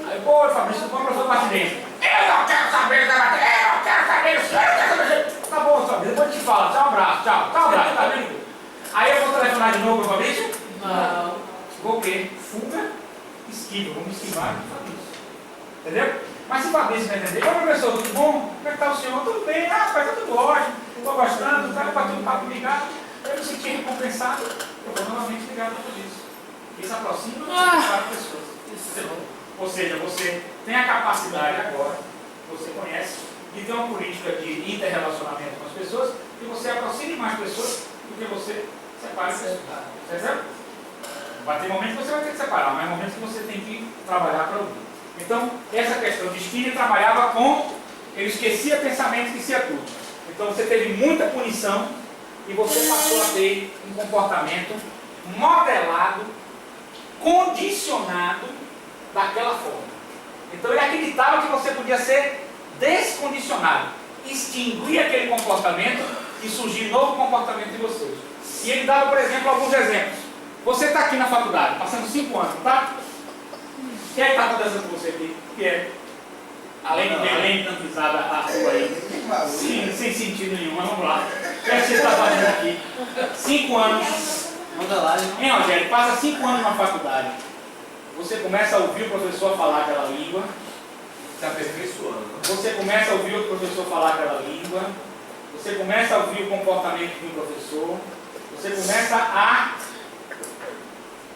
Aí, pô, Fabrício, põe o professor para dentro. Eu não quero saber da matéria, eu não quero saber o senhor. Tá bom, Fabrício, depois a gente fala. Tchau, abraço, tchau. Tchau, abraço, tá vendo? Aí eu vou telefonar de novo para Fabrício? Não. Vou o quê? Fuga esquiva. Vamos esquivar de Fabrício. Entendeu? Mas se Fabrício vai entender, ô professor, tudo bom? Como é que está o senhor? Tudo bem, rapaz, tá tudo ótimo, estou gostando, tá tudo papo ligado. Eu me senti recompensado, eu vou novamente ligado por isso. Isso aproxima para pessoas. Ou seja, você tem a capacidade agora, você conhece, de ter uma política de interrelacionamento com as pessoas, que você aproxime mais pessoas do que você separe pessoas. Entendeu? Vai ter momentos que você vai ter que separar, mas momentos que você tem que trabalhar para ouvir. Então, essa questão de Skinner trabalhava com, ele esquecia pensamento, esquecia tudo. Então você teve muita punição e você passou a ter um comportamento modelado, condicionado daquela forma. Então ele acreditava que você podia ser descondicionado, extinguir aquele comportamento e surgir novo comportamento em vocês. E ele dava, por exemplo, alguns exemplos. Você está aqui na faculdade, passando 5 anos, tá? Quem é que está acontecendo com você aqui? Que é? Além de Belém cantizada a rua aí. Sim, sem sentido nenhum, mas vamos lá. O que é que você está fazendo aqui? 5 anos. Manda lá, Hein, Rogério? Passa 5 anos na faculdade. Você começa a ouvir o professor falar aquela língua. Se aperfeiçoando. Você começa a ouvir o professor falar aquela língua. Você começa a ouvir o comportamento de um professor. Você começa a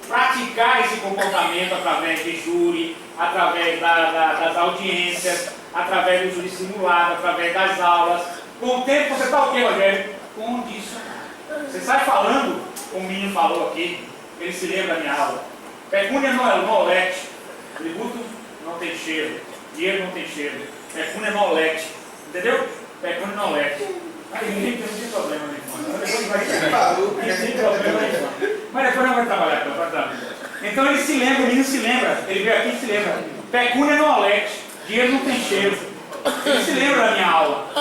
praticar esse comportamento através de júri, através das audiências, através do júri simulado, através das aulas. Com o tempo você está o quê, Rogério? Condicionado. Você sai falando, como o menino falou aqui, ele se lembra da minha aula. Pecúnia não olete, tributo não tem cheiro, dinheiro não tem cheiro, pecúnia não olete, entendeu? Pecúnia não olete. Aí ninguém tem problema, né, irmão? Depois vai tem problema, né, irmão? Mas depois não vai trabalhar, não vai trabalhar. Então ele se lembra, o menino se lembra, ele veio aqui e se lembra. Pecúnia não olete, dinheiro não tem cheiro. Ele se lembra da minha aula.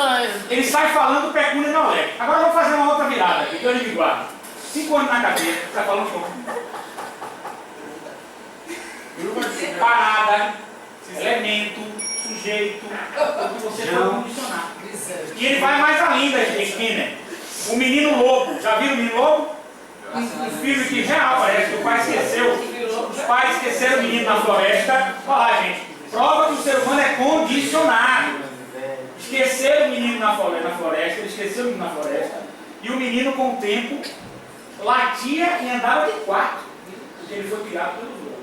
Ele sai falando pecúnia não olete. Agora vamos fazer uma outra virada aqui, que eu lhe guardo. 5 anos na cadeia, você está falando como? Parada, elemento, sujeito, o que você for condicionar. E ele vai mais além da Skinner. O menino lobo, já viram o menino lobo? Um filme que real parece que o pai esqueceu. Os pais esqueceram o menino na floresta. Olha lá, gente. Prova que o ser humano é condicionado. Esqueceram o menino na floresta, ele esqueceu o menino na floresta. E o menino, com o tempo, latia e andava de quarto. Porque ele foi criado pelos outros.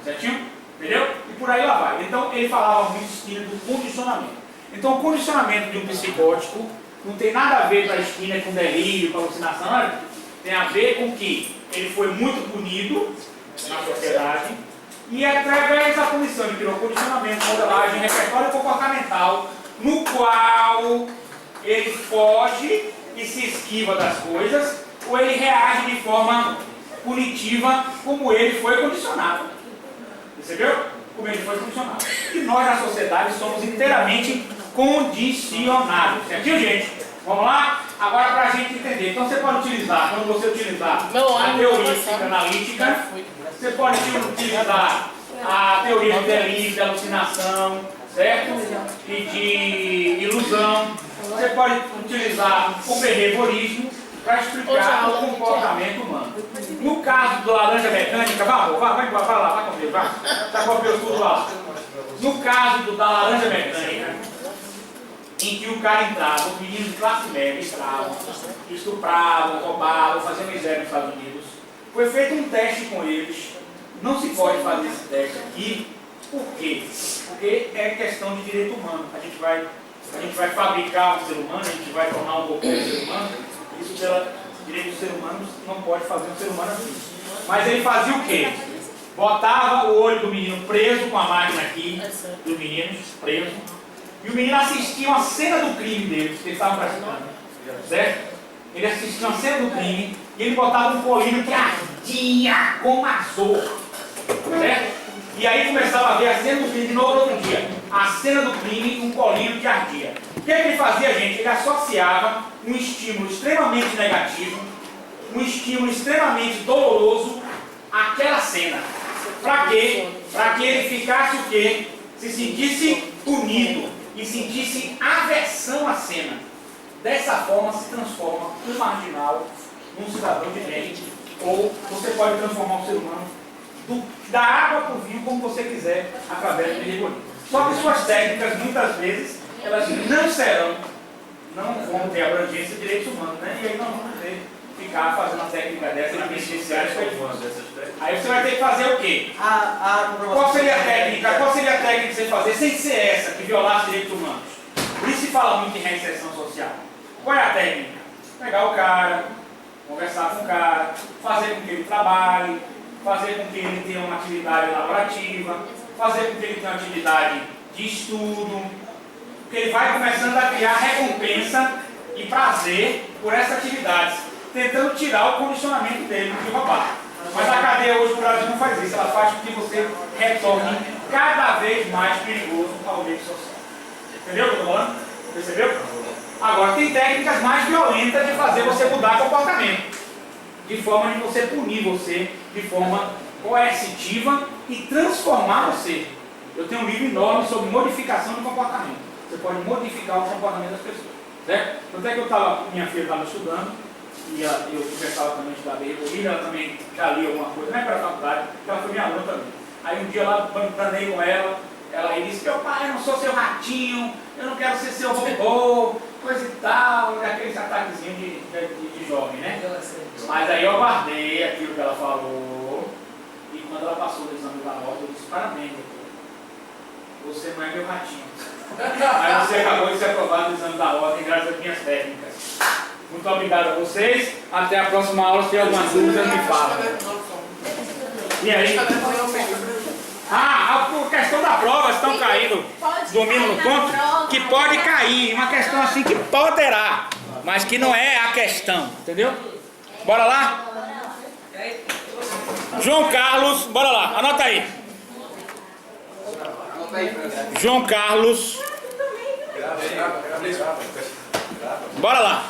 Certinho? Entendeu? E por aí lá vai. Então ele falava muito Skinner do condicionamento. Então o condicionamento de um psicótico não tem nada a ver para Skinner com delírio, com alucinação, não. Tem a ver com que ele foi muito punido na sociedade e através da punição ele criou condicionamento, modelagem, repertório comportamental, no qual ele foge e se esquiva das coisas ou ele reage de forma punitiva como ele foi condicionado. Percebeu? Como ele foi condicionado. E nós na sociedade somos inteiramente condicionados. Certinho, gente? Vamos lá? Agora para a gente entender. Então você pode utilizar, quando você utilizar a teoria psicanalítica, você pode utilizar a teoria de delírio, de alucinação, certo? E de ilusão. Você pode utilizar o behaviorismo para explicar o comportamento humano. No caso da laranja mecânica, vai lá, vai comigo, vai. Já copiou tudo lá. No caso da laranja mecânica, em que o cara entrava, os meninos de classe média entravam, estupravam, roubavam, faziam miséria nos Estados Unidos, foi feito um teste com eles. Não se pode fazer esse teste aqui. Por quê? Porque é questão de direito humano. A gente vai fabricar um ser humano, a gente vai tornar um robô de ser humano. Isso pelo direito dos seres humanos não pode fazer um ser humano assim. Mas ele fazia o quê? Botava o olho do menino preso com a máquina aqui, do menino preso, e o menino assistia uma cena do crime deles, que eles estavam praticando. Certo? Ele assistia uma cena do crime e ele botava um colinho que ardia como azul. Certo? E aí começava a ver a cena do crime de novo no outro dia. A cena do crime com um colinho que ardia. O que ele fazia, gente? Ele associava um estímulo extremamente negativo, um estímulo extremamente doloroso àquela cena. Para quê? Para que ele ficasse o quê? Se sentisse punido e sentisse aversão à cena. Dessa forma se transforma um marginal num cidadão de bem. Ou você pode transformar um ser humano da água para o vinho como você quiser, através do behaviorismo. Só que suas técnicas, muitas vezes, elas não serão não vão ter abrangência de direitos humanos, né? E aí nós vamos ficar fazendo uma técnica dessa de beneficiários coletivos. Aí você vai ter que fazer o quê? Qual seria a técnica? Qual seria a técnica de você fazer sem ser essa, que violasse direitos humanos? Por isso se fala muito em reinserção social. Qual é a técnica? Pegar o cara, conversar com o cara, fazer com que ele trabalhe, fazer com que ele tenha uma atividade laborativa, fazer com que ele tenha uma atividade de estudo, porque ele vai começando a criar recompensa e prazer por essas atividades, tentando tirar o condicionamento dele de roubar. Mas a cadeia hoje no Brasil não faz isso, ela faz com que você retorne cada vez mais perigoso ao meio social. Entendeu o que eu estou falando? Percebeu? Agora, tem técnicas mais violentas de fazer você mudar comportamento, de forma de você punir você de forma coercitiva e transformar você. Eu tenho um livro enorme sobre modificação de comportamento. Você pode modificar o comportamento das pessoas. Certo? Tanto é que minha filha estava estudando, e eu conversava também de estudar bem, ela também já lia alguma coisa, não é para a faculdade, porque ela foi minha aluna também. Aí um dia lá, planei com ela disse: meu pai, eu não sou seu ratinho, eu não quero ser seu robô, coisa e tal, aqueles ataquezinhos de jovem, né? Mas aí eu guardei aquilo que ela falou, e quando ela passou no exame da nota, eu disse: parabéns, doutor, você não é meu ratinho. Aí você acabou de ser aprovado no exame da ordem graças às minhas técnicas. Muito obrigado a vocês. Até a próxima aula. Se tiver algumas dúvidas, me fala. E aí? A questão da prova, estão caindo, dormindo no ponto, que pode cair. Uma questão assim que poderá, mas que não é a questão. Entendeu? Bora lá? João Carlos, bora lá, anota aí. João Carlos. Bora lá.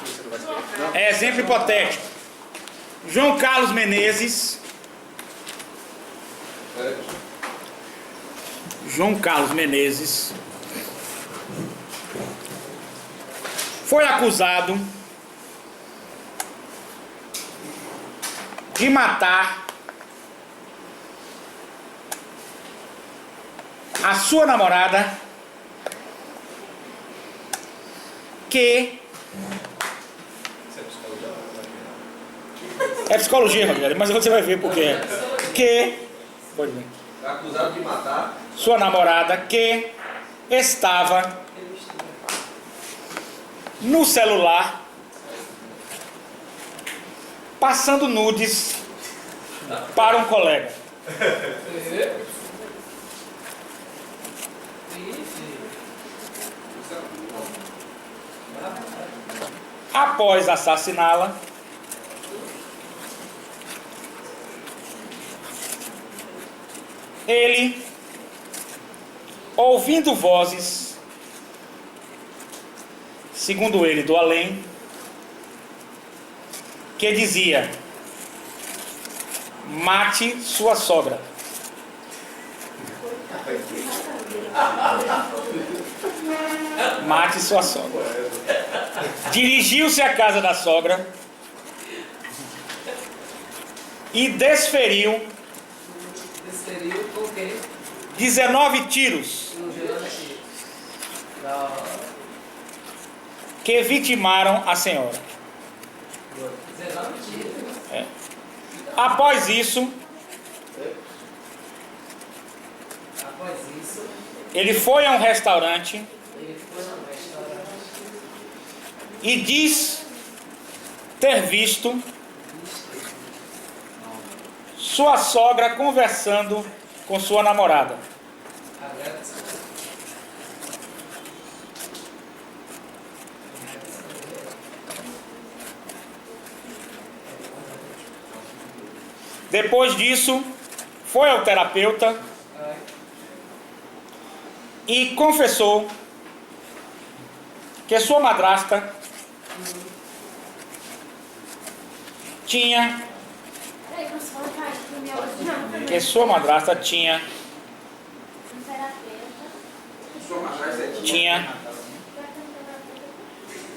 É exemplo hipotético. João Carlos Menezes. João Carlos Menezes foi acusado de matar a sua namorada, que é psicologia, Rogério, mas você vai ver por quê. Que pode ver. É acusado de matar Sua namorada, que estava no celular passando nudes para um colega. Após assassiná-la, ele, ouvindo vozes, segundo ele, do além, que dizia: mate sua sogra. Mate sua sogra. Dirigiu-se à casa da sogra e desferiu 19 tiros que vitimaram a senhora. Após isso, ele foi a um restaurante e diz ter visto sua sogra conversando com sua namorada. Depois disso, foi ao terapeuta e confessou que sua madrasta tinha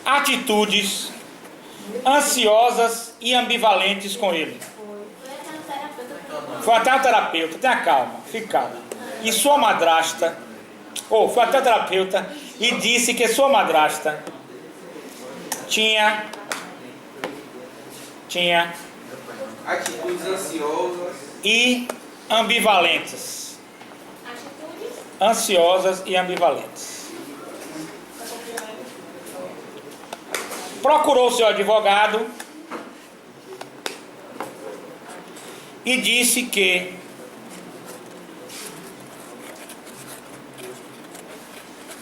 atitudes ansiosas e ambivalentes com ele. Foi até o terapeuta, tenha calma, fique calma. E sua madrasta, foi até o terapeuta e disse que sua madrasta tinha Atitudes ansiosas. e ambivalentes. Ansiosas e ambivalentes. Procurou seu advogado e disse que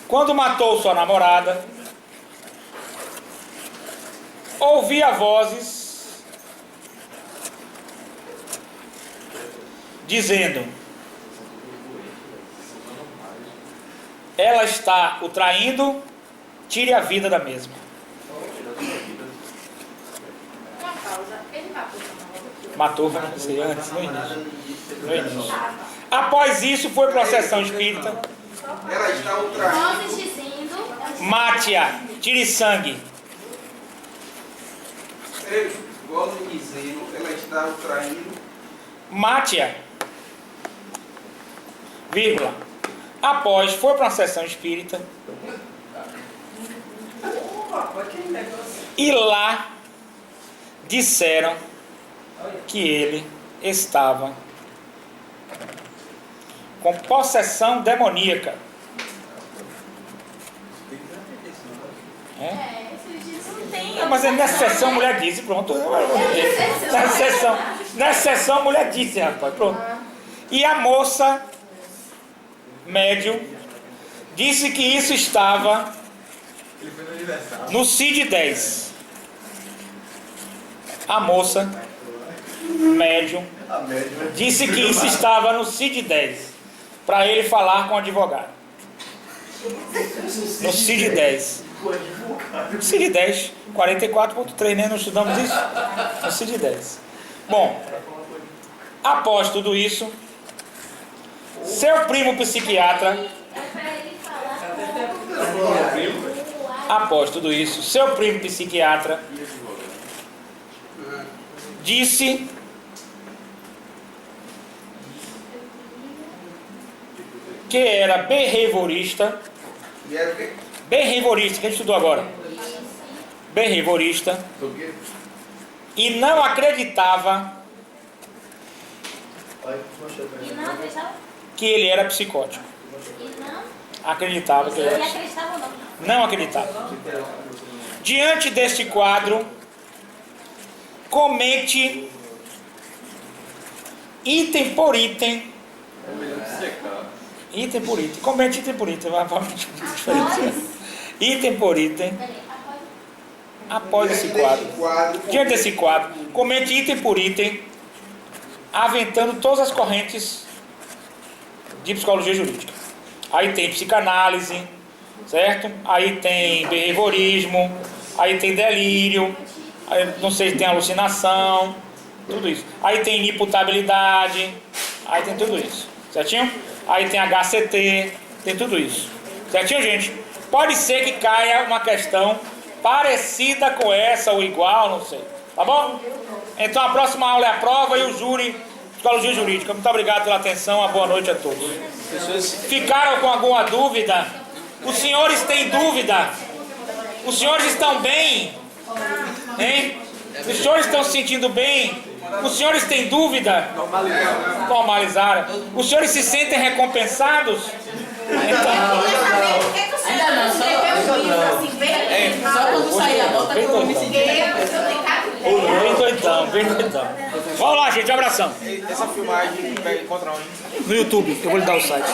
quando matou sua namorada, ouvia vozes dizendo: ela está o traindo, tire a vida da mesma. Uma causa, ele matou sua namorada. Matou, não sei, antes, no início. No início. Após isso, foi processão espírita. Ela está o traindo. Vozes dizendo. Mate-a, tire sangue. Vozes dizendo, ela está o traindo. Mate-a. Vírgula. Após, foi processão espírita. E lá disseram que ele estava com possessão demoníaca. Não tem. Mas nessa sessão mulher disse, pronto. Nessa sessão mulher disse, rapaz, pronto. E a moça médium disse que isso estava no CID 10. A moça médium disse que isso estava no CID 10 para ele falar com o advogado. No CID 10. CID 10, 44.3, né? Nós estudamos isso? No CID 10. Bom, após tudo isso, seu primo psiquiatra, após tudo isso, seu primo psiquiatra disse que era behaviorista. E era o quê? Behaviorista, que a gente estudou agora. Behaviorista. E não acreditava E não acreditava? que ele era psicótico. E não? Acreditava que ele era Ele psicótico. acreditava ou não? Não acreditava. Diante deste quadro, comente item por item. Item por item. Comente item por item. Vamos diferenciar. Item por item. Peraí, Após esse quadro. Diante desse quadro, comente item por item, aventando todas as correntes de psicologia jurídica. Aí tem psicanálise, certo? Aí tem behaviorismo, aí tem delírio, aí não sei se tem alucinação, tudo isso. Aí tem imputabilidade, aí tem tudo isso, certinho? Aí tem HCT, tem tudo isso, certinho, gente? Pode ser que caia uma questão parecida com essa ou igual, não sei, tá bom? Então a próxima aula é a prova e o júri, psicologia jurídica. Muito obrigado pela atenção, uma boa noite a todos. Ficaram com alguma dúvida? Os senhores têm dúvida? Os senhores estão bem? Hein? Os senhores estão se sentindo bem? Os senhores têm dúvida? Normalizaram. Os senhores se sentem recompensados? Ainda não, só quando sair a nota que eu vou me sentir. Bem doidão, bem doidão. Vamos lá, gente, um abração. Essa filmagem vai encontrar onde? No YouTube, eu vou lhe dar o site.